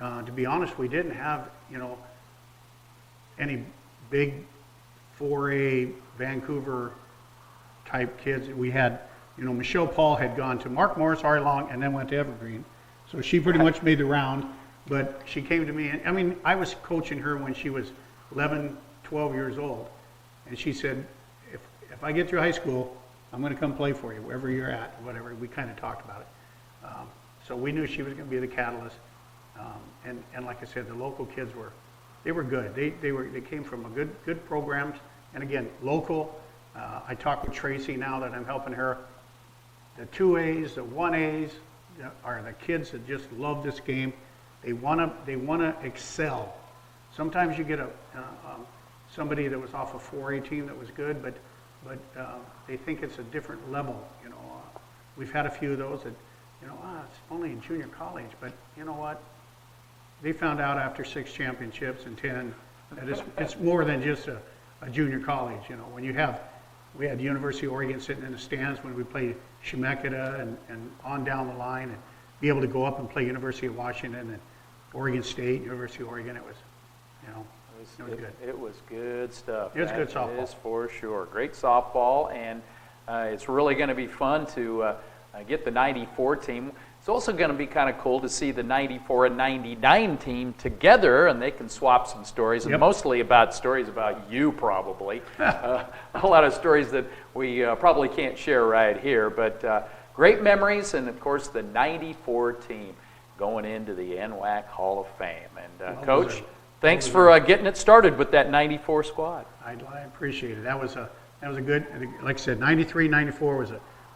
To be honest, we didn't have, any big 4A Vancouver type kids. We had, Michelle Paul had gone to Mark Morris, Ari Long, and then went to Evergreen. So she pretty much made the round, but she came to me, and I was coaching her when she was 11, 12 years old. And she said, if I get through high school, I'm going to come play for you, wherever you're at, whatever. We kind of talked about it. So we knew she was going to be the catalyst. And like I said, the local kids were good. They came from a good programs. And again, local. I talk with Tracy now that I'm helping her. The 2As, the 1As are the kids that just love this game. They wanna excel. Sometimes you get somebody that was off a 4A team that was good, but they think it's a different level. We've had a few of those that, it's only in junior college, but you know what? They found out after 6 championships and 10 that it's more than just a junior college. When we had University of Oregon sitting in the stands when we played Chemeketa and on down the line, and be able to go up and play University of Washington and Oregon State, University of Oregon. It was, it was good. It was good stuff. It was good softball. That is for sure. Great softball, and it's really going to be fun to get the 94 team. It's also going to be kind of cool to see the 94 and 99 team together, and they can swap some stories, and mostly stories about you, probably. A lot of stories that we probably can't share right here, but great memories, and of course the 94 team going into the NWAC Hall of Fame. And Coach, thanks for getting it started with that 94 squad. I appreciate it. That was a good, like I said, 93, 94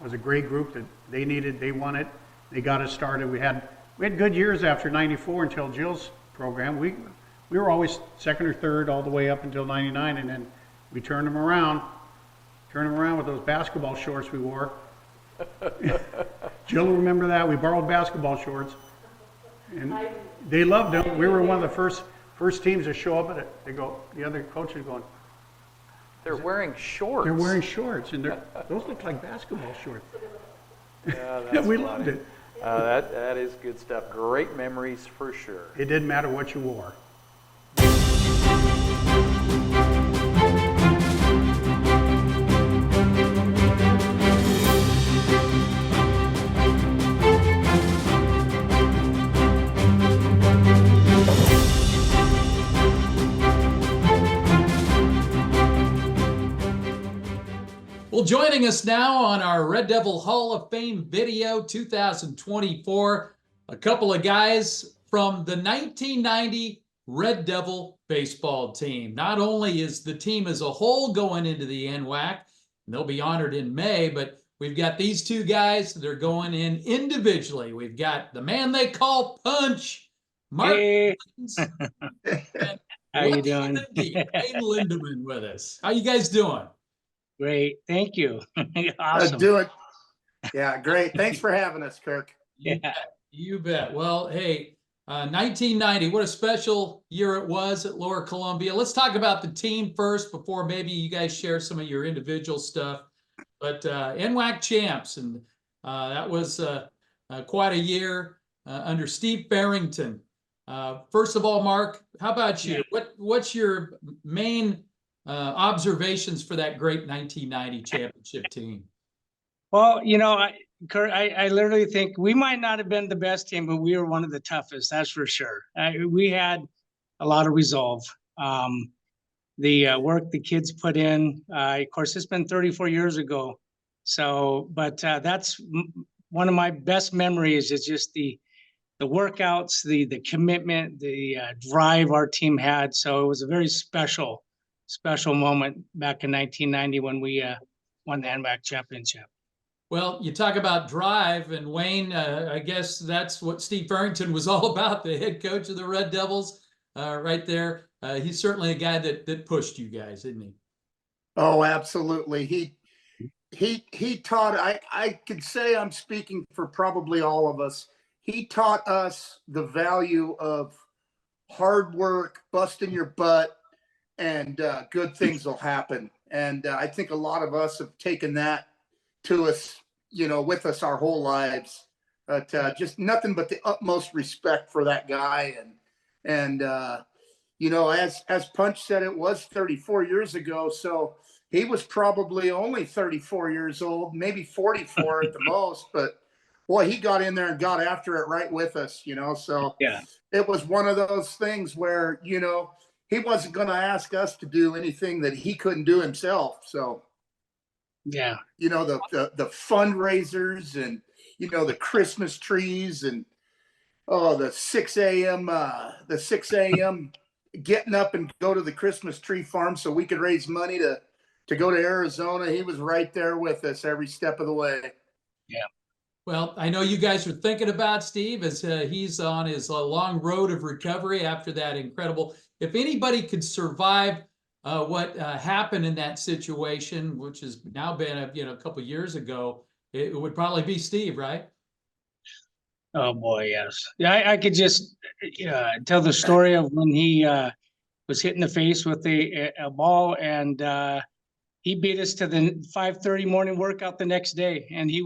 was a great group that they needed. They won it. They got us started. We had good years after 94 until Jill's program. We were always second or third all the way up until 99, and then we turned them around with those basketball shorts we wore. Jill will remember that. We borrowed basketball shorts, and they loved them. We were one of the first teams to show up at it. The other coaches going, they're wearing shorts. They're wearing shorts, and those look like basketball shorts. Yeah, we loved it. That is good stuff. Great memories for sure. It didn't matter what you wore. Well, joining us now on our Red Devil Hall of Fame video 2024, a couple of guys from the 1990 Red Devil baseball team. Not only is the team as a whole going into the NWAC, and they'll be honored in May, but we've got these two guys that are going in individually. We've got the man they call Punch, Mark. Hey. And How you doing? Wayne Lindeman with us. How you guys doing? Great, thank you. Awesome. Do it. Yeah, great. Thanks for having us, Kirk. You Yeah. bet. You bet. Well, hey, 1990, what a special year it was at Lower Columbia. Let's talk about the team first before maybe you guys share some of your individual stuff. But NWAC champs, and that was quite a year under Steve Farrington. First of all, Mark, how about you? What's your main observations for that great 1990 championship team? Well, Kurt, I literally think we might not have been the best team, but we were one of the toughest, that's for sure. We had a lot of resolve. The work the kids put in, of course, it's been 34 years ago. So, but that's one of my best memories is just the workouts, the commitment, the drive our team had. So it was a very special moment back in 1990 when we won the NWAC championship. Well, you talk about drive, and Wayne, I guess that's what Steve Farrington was all about, the head coach of the Red Devils, right there. He's certainly a guy that pushed you guys, isn't he? Oh, absolutely. He taught, I could say I'm speaking for probably all of us. He taught us the value of hard work, busting your butt, and good things will happen. And I think a lot of us have taken that to us, with us our whole lives. But just nothing but the utmost respect for that guy. And as Punch said, it was 34 years ago. So he was probably only 34 years old, maybe 44 at the most. But boy, he got in there and got after it right with us, So Yeah. It was one of those things where, he wasn't going to ask us to do anything that he couldn't do himself. So, Yeah. the fundraisers and, the Christmas trees and, the 6 a.m. Getting up and go to the Christmas tree farm so we could raise money to go to Arizona. He was right there with us every step of the way. Yeah. Well, I know you guys are thinking about Steve as he's on his long road of recovery after that incredible. If anybody could survive what happened in that situation, which has now been a couple years ago, it would probably be Steve, right? Oh boy, yes. Yeah, I could just tell the story of when he was hit in the face with a ball, and he beat us to the 5:30 morning workout the next day, and he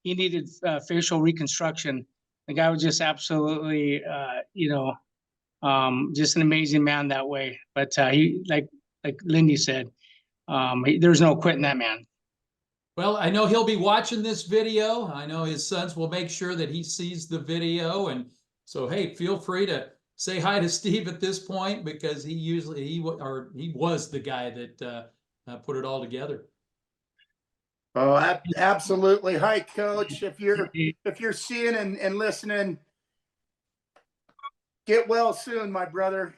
needed facial reconstruction. The guy was just absolutely, just an amazing man that way. But he, like Lindy said, there's no quitting that man. Well, I know he'll be watching this video. I know his sons will make sure that he sees the video. And so, hey, feel free to say hi to Steve at this point, because he was the guy that put it all together. Oh, absolutely. Hi, Coach. If you're seeing and listening, get well soon, my brother.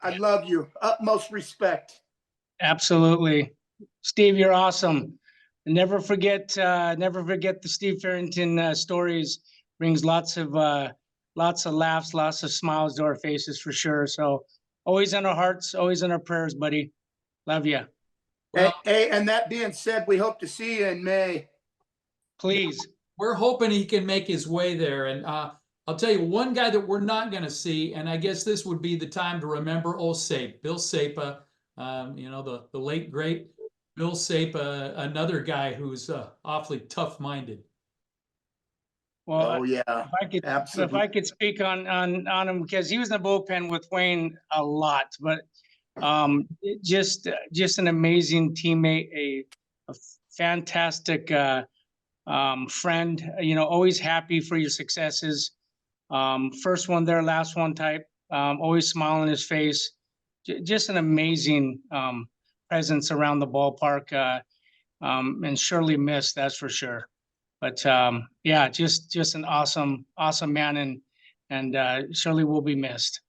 I love you. Utmost respect. Absolutely. Steve, you're awesome. Never forget the Steve Farrington stories. Brings lots of laughs, lots of smiles to our faces for sure. So always in our hearts, always in our prayers, buddy. Love you. Well, hey, and that being said, we hope to see you in May. Please. We're hoping he can make his way there. And I'll tell you one guy that we're not going to see, and I guess this would be the time to remember Bill Sapa, the late, great Bill Sapa, another guy who's awfully tough-minded. Well, yeah, if I could speak on him, because he was in the bullpen with Wayne a lot, but just an amazing teammate, a fantastic friend. Always happy for your successes. First one there, last one type. Always smile on his face. Just an amazing presence around the ballpark, and surely missed, that's for sure. But yeah, just an awesome man, and surely will be missed.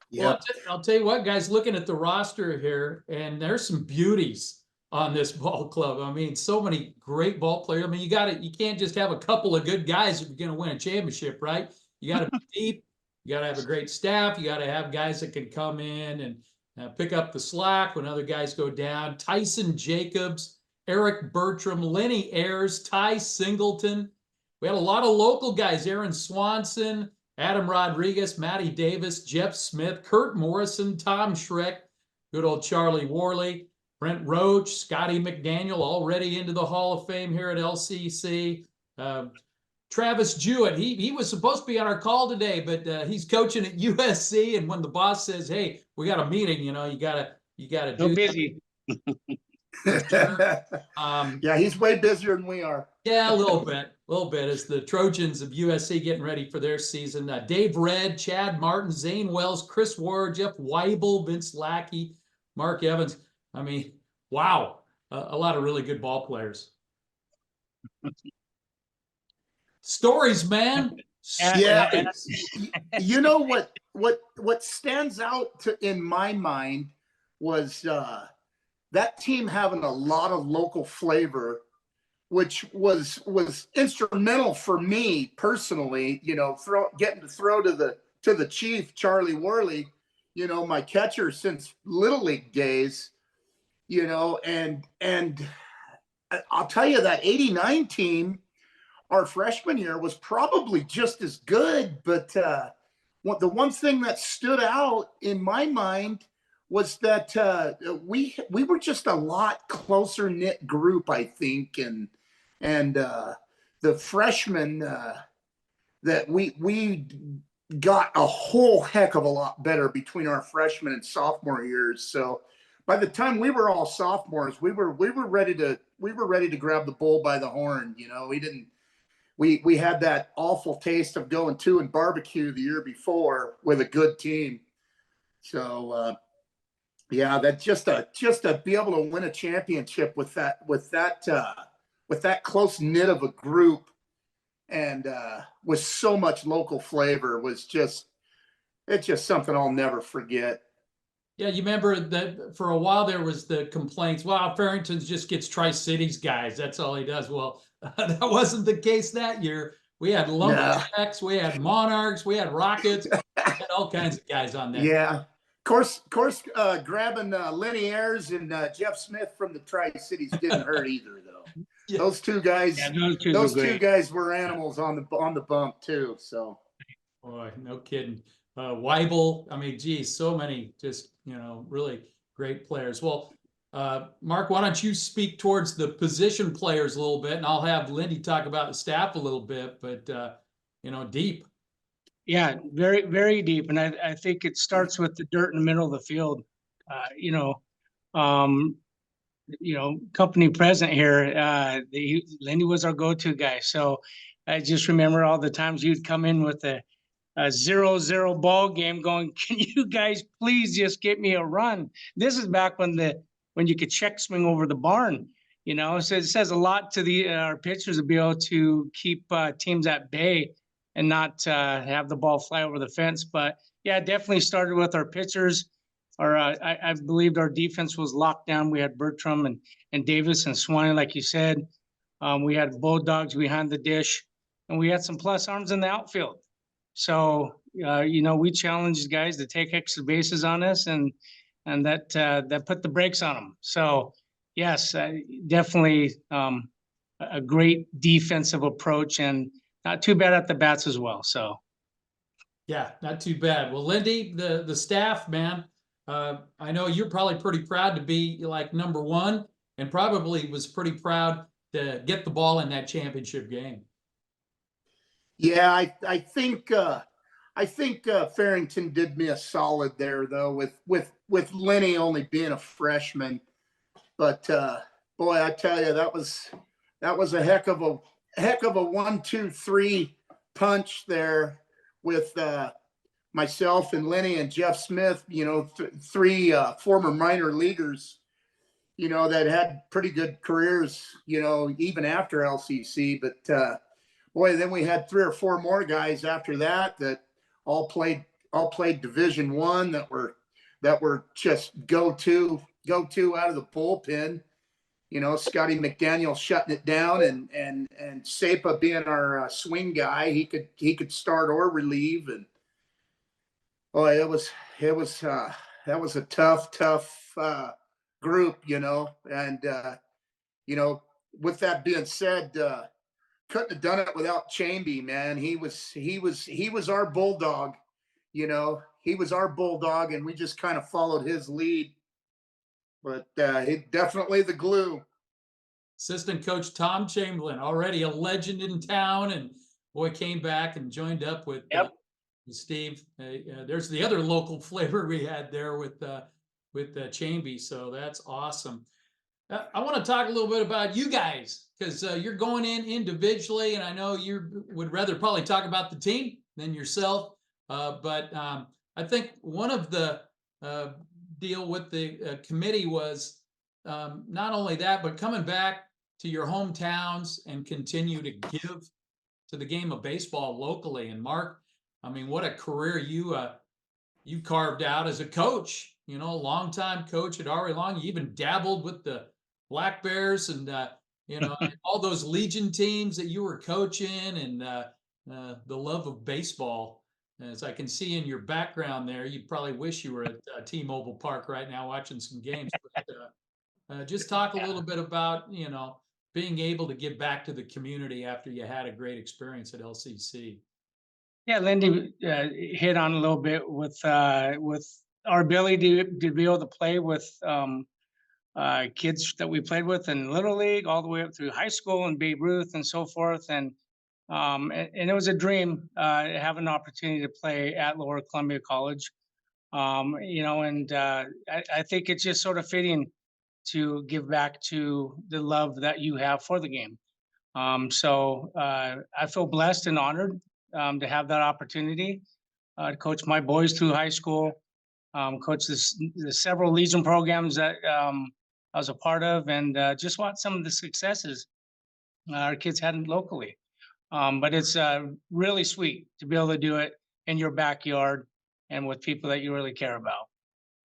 Yeah. Well, I'll tell you what, guys, looking at the roster here, and there's some beauties on this ball club. I mean, so many great ball players. I mean, you can't just have a couple of good guys if you're going to win a championship, right? You got to be deep. You got to have a great staff. You got to have guys that can come in and pick up the slack when other guys go down. Tyson Jacobs Eric Bertram, Lenny Ayers, Ty Singleton. We had a lot of local guys, Aaron Swanson, Adam Rodriguez, Matty Davis, Jeff Smith, Kurt Morrison, Tom Schreck, good old Charlie Worley, Brent Roach, Scotty McDaniel, already into the Hall of Fame here at LCC. Travis Jewett, he was supposed to be on our call today, but he's coaching at USC. And when the boss says, "Hey, we got a meeting," you gotta So do busy. Yeah, he's way busier than we are. Yeah, a little bit. As the Trojans of USC getting ready for their season. Dave Red, Chad Martin, Zane Wells, Chris Ward, Jeff Weibel, Vince Lackey, Mark Evans. I mean, wow, a lot of really good ball players. Stories, man. Yeah, you know what stands out in my mind was that team having a lot of local flavor, which was instrumental for me personally. Getting to throw to the chief, Charlie Worley, my catcher since Little League days. And I'll tell you that '89 team, our freshman year, was probably just as good, but the one thing that stood out in my mind was that we were just a lot closer knit group, I think, and the freshmen that we got a whole heck of a lot better between our freshman and sophomore years. So by the time we were all sophomores, we were ready to grab the bull by the horn. We had that awful taste of going 2-and-barbecue the year before with a good team. So yeah, that just to be able to win a championship with that close knit of a group and with so much local flavor it's just something I'll never forget. Yeah, you remember that for a while there was the complaints, wow, Farrington just gets Tri-Cities guys. That's all he does. Well, that wasn't the case that year. We had Lumberjacks, we had Monarchs, we had Rockets, we had all kinds of guys on that. Yeah. Of course, grabbing Lenny Ayers and Jeff Smith from the Tri-Cities didn't hurt either, though. Yeah. Those two guys, those two guys were animals on the bump too. So, boy, no kidding. Weibel, I mean, geez, so many just really great players. Well, Mark, why don't you speak towards the position players a little bit, and I'll have Lindy talk about the staff a little bit, but deep. Yeah, very, very deep. And I think it starts with the dirt in the middle of the field. Company president here, Lindy was our go-to guy. So I just remember all the times you'd come in with a 0-0 ball game going, can you guys please just get me a run? This is back when you could check swing over the barn, so it says a lot to our pitchers to be able to keep teams at bay and not have the ball fly over the fence. But yeah, definitely started with our pitchers. I believed our defense was locked down. We had Bertram and Davis and Swanee, like you said. We had Bulldogs behind the dish, and we had some plus arms in the outfield. So, we challenged guys to take extra bases on us, and that put the brakes on them. So, yes, definitely a great defensive approach, and not too bad at the bats as well. So, yeah, not too bad. Well, Lindy, the staff, man, I know you're probably pretty proud to be like number one, and probably was pretty proud to get the ball in that championship game. Yeah, I think Farrington did me a solid there, though, with Lenny only being a freshman. But boy, I tell you, that was a heck of a 1-2-3 punch there with myself and Lenny and Jeff Smith. Three former minor leaguers, that had pretty good careers, even after LCC. But boy, then we had 3 or 4 more guys after that all played Division I that were just go to out of the bullpen. Scotty McDaniel shutting it down, and Sapa being our swing guy. He could start or relieve, and boy, that was a tough group, and with that being said, couldn't have done it without Chamby, man. He was our bulldog, he was our bulldog, and we just kind of followed his lead. But he definitely the glue. Assistant coach Tom Chamberlain, already a legend in town, and boy, came back and joined up with Steve. There's the other local flavor we had there with Chamby, so that's awesome. I want to talk a little bit about you guys, because you're going in individually, and I know you would rather probably talk about the team than yourself. But I think one of the deal with the committee was not only that, but coming back to your hometowns and continue to give to the game of baseball locally. And Mark, I mean, what a career you carved out as a coach. Longtime coach at RA Long. You even dabbled with the Black Bears and all those Legion teams that you were coaching, and the love of baseball. As I can see in your background there, you probably wish you were at T-Mobile Park right now watching some games. But, just talk a little bit about being able to give back to the community after you had a great experience at LCC. Yeah, Lindy hit on a little bit with our ability to be able to play with kids that we played with in Little League all the way up through high school and Babe Ruth and so forth. And it was a dream to have an opportunity to play at Lower Columbia College. I think it's just sort of fitting to give back to the love that you have for the game. So I feel blessed and honored to have that opportunity to coach my boys through high school, coach the several Legion programs that I was a part of, and just watch some of the successes our kids had locally. But it's really sweet to be able to do it in your backyard and with people that you really care about.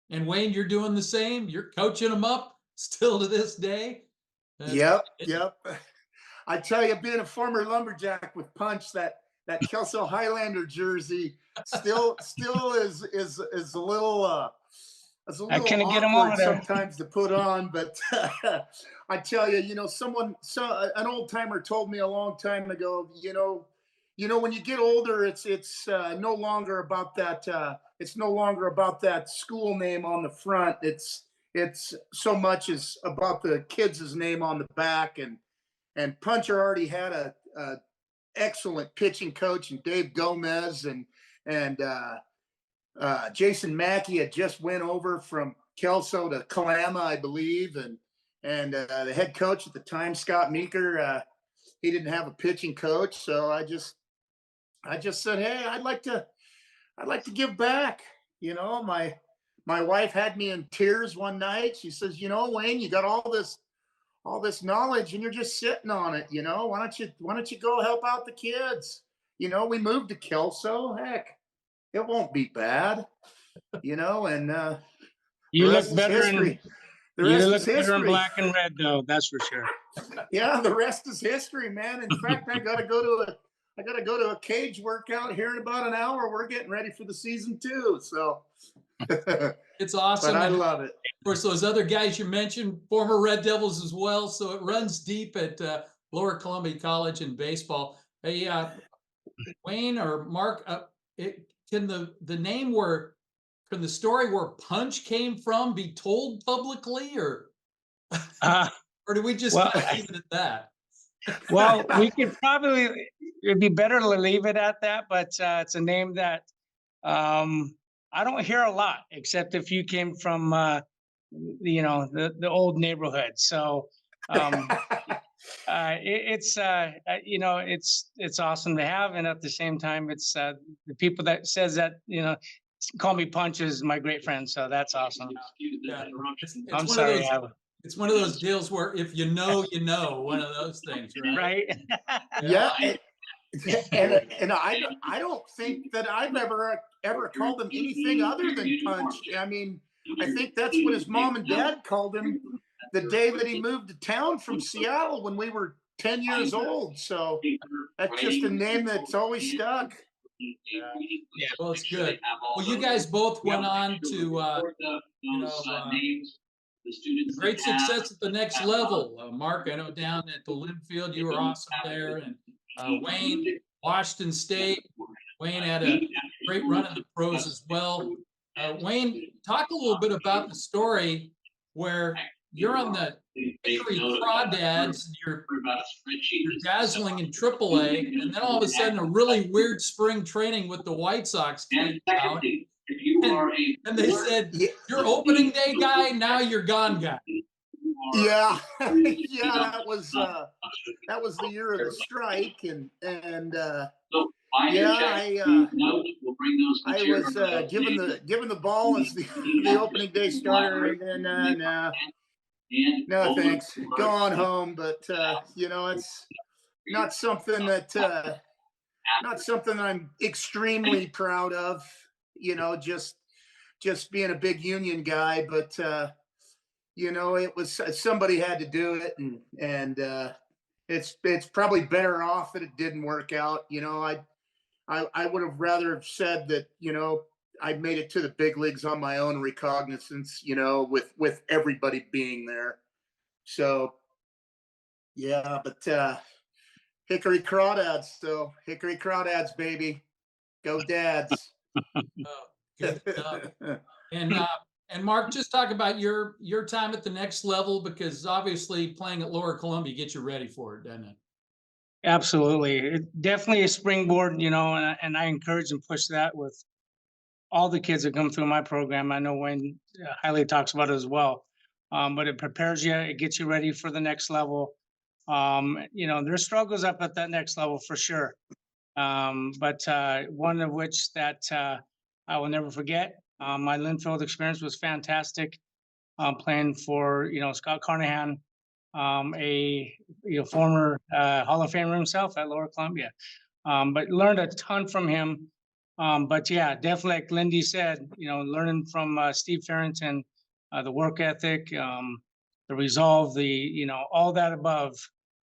And Wayne, you're doing the same. You're coaching them up still to this day. Yep. I tell you, being a former lumberjack with Punch, that Kelso Highlander jersey still is a little I couldn't get them over there sometimes to put on, but I tell you, an old timer told me a long time ago, when you get older, it's no longer about that. It's no longer about that school name on the front. It's so much as about the kids' name on the back. And Puncher already had a excellent pitching coach in Dave Gomez, and Jason Mackey had just went over from Kelso to Kalama, I believe, and the head coach at the time, Scott Meeker, he didn't have a pitching coach, so I just said, hey, I'd like to give back. My wife had me in tears one night. She says, Wayne, you got all this knowledge and you're just sitting on it. Why don't you go help out the kids? We moved to Kelso. Heck, it won't be bad, and you look better in black and red, though. That's for sure. Yeah, the rest is history, man. In fact, I gotta go to a cage workout here in about an hour. We're getting ready for the season 2, so it's awesome. But I love it. Of course, those other guys you mentioned, former Red Devils as well. So it runs deep at Lower Columbia College in baseball. Hey, Wayne or Mark, can the story where Punch came from be told publicly, or do we just leave it at that? Well, we could probably, it'd be better to leave it at that, but it's a name that I don't hear a lot, except if you came from the old neighborhood. So it's awesome to have, and at the same time, it's the people that says that call me Punch is my great friend. So that's awesome. Yeah. I'm sorry. It's one of those deals where if you know, one of those things, right? Right. Yeah. And I don't think that I've ever called him anything other than Punch. I mean, I think that's what his mom and dad called him the day that he moved to town from Seattle when we were 10 years old. So that's just a name that's always stuck. Yeah, well, it's good. Well, you guys both went on to great success at the next level. Mark, I know down at the Linfield, you were awesome there. And Wayne, Washington State. Wayne had a great run in the pros as well. Wayne, talk a little bit about the story where you're on the Hickory Crawdads, and you're dazzling in AAA, and then all of a sudden a really weird spring training with the White Sox came out, and they said, you're opening day guy, now you're gone guy. Yeah, yeah, that was the year of the strike, and yeah, I was given the ball as the opening day starter, and then no thanks, go on home. But you know, it's not something that I'm extremely proud of. You know, just being a big union guy, but you know, it was somebody had to do it, and it's probably better off that it didn't work out. You know, I would have rather have said that, you know, I made it to the big leagues on my own recognizance, you know, with everybody being there. So yeah, but Hickory Crawdads, so Hickory Crawdads, baby, go Dads. Good stuff. And Mark, just talk about your time at the next level, because obviously playing at Lower Columbia gets you ready for it, doesn't it? Absolutely. It definitely a springboard, you know, and I encourage and push that with all the kids that come through my program. I know Wayne highly talks about it as well. But it prepares you, it gets you ready for the next level. You know, there's struggles up at that next level for sure. But one of which that I will never forget. My Linfield experience was fantastic. Playing for, you know, Scott Carnahan, a former Hall of Famer himself at Lower Columbia, but learned a ton from him. But yeah, definitely, like Lindy said, you know, learning from Steve Farrington, the work ethic, the resolve, you know, all that above,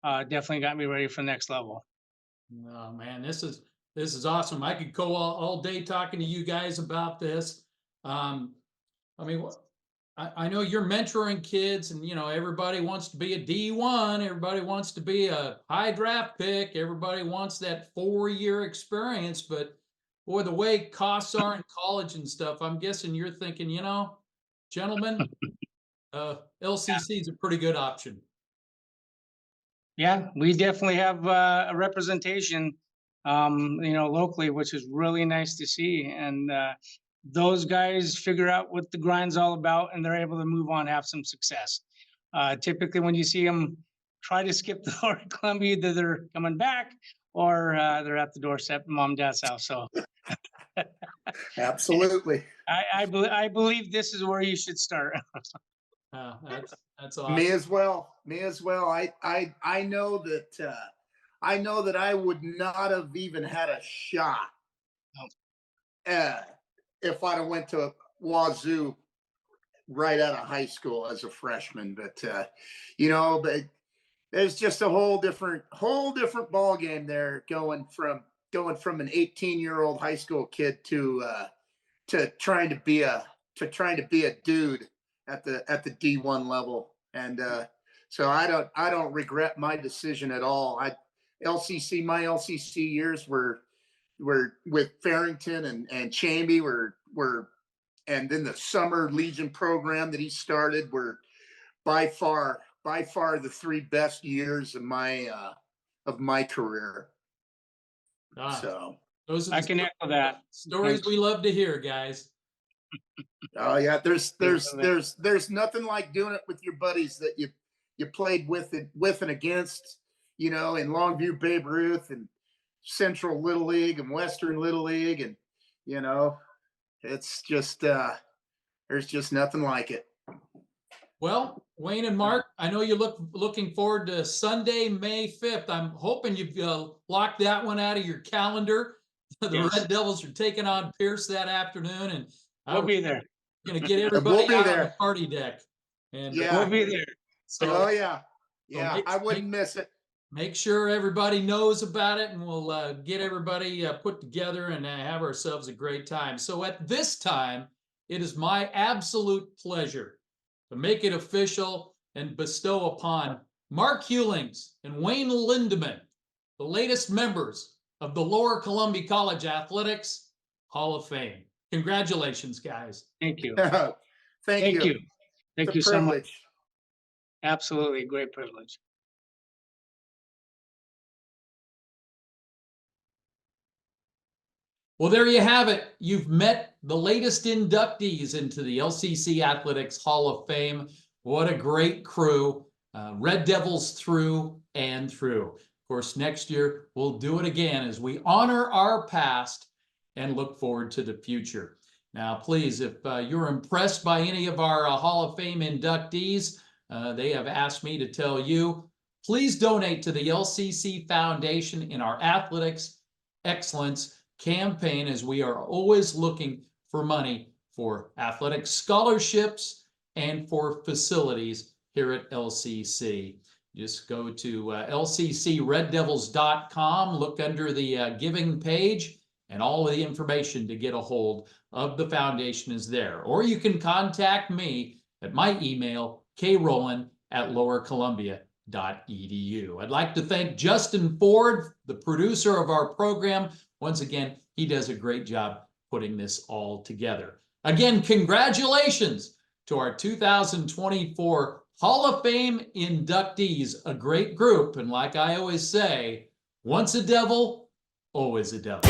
definitely got me ready for the next level. Oh man, this is awesome. I could go all day talking to you guys about this. I mean, I know you're mentoring kids, and you know, everybody wants to be a D1, everybody wants to be a high draft pick, everybody wants that 4-year experience, but boy, the way costs are in college and stuff, I'm guessing you're thinking, you know, gentlemen, LCC is a pretty good option. Yeah, we definitely have a representation, you know, locally, which is really nice to see. And those guys figure out what the grind's all about, and they're able to move on, have some success. Typically, when you see them try to skip the Lower Columbia, either they're coming back or they're at the doorstep, mom and dad's house. So, Absolutely. I believe this is where you should start. That's awesome. Me as well. I know that I would not have even had a shot if I'd have went to Wazoo right out of high school as a freshman. But you know, but there's just a whole different ball game there, going from an 18-year-old high school kid to trying to be a dude at the D1 level. And so I don't regret my decision at all. My LCC years were with Farrington and Chamby were and then the summer Legion program that he started were by far the 3 best years of my career. So those are I can echo that. stories we love to hear, guys. Oh yeah, there's nothing like doing it with your buddies that you played with and against, you know, in Longview Babe Ruth and Central Little League and Western Little League, and you know, it's just there's just nothing like it. Well, Wayne and Mark, I know you're looking forward to Sunday, May 5th. I'm hoping you've locked that one out of your calendar. The Red Devils are taking on Pierce that afternoon, and I'll be there. Going to get everybody We'll out there on the party deck. And yeah, we'll be there. So, oh yeah, so I wouldn't miss it. Make sure everybody knows about it, and we'll get everybody put together and have ourselves a great time. So at this time, it is my absolute pleasure to make it official and bestow upon Mark Hewlings and Wayne Lindeman, the latest members of the Lower Columbia College Athletics Hall of Fame. Congratulations, guys. Thank you. Thank Thank you. you. Thank It's a you so much. privilege. Absolutely, great privilege. Well, there you have it. You've met the latest inductees into the LCC Athletics Hall of Fame. What a great crew. Red Devils through and through. Of course, next year we'll do it again as we honor our past and look forward to the future. Now, please, if you're impressed by any of our Hall of Fame inductees, they have asked me to tell you, please donate to the LCC Foundation in our Athletics Excellence campaign, as we are always looking for money for athletic scholarships and for facilities here at LCC. Just go to lccreddevils.com, look under the giving page, and all of the information to get a hold of the foundation is there. Or you can contact me at my email, krowland@lowercolumbia.edu. I'd like to thank Justin Ford, the producer of our program. Once again, he does a great job putting this all together. Again, congratulations to our 2024 Hall of Fame inductees, a great group. And like I always say, once a devil, always a devil.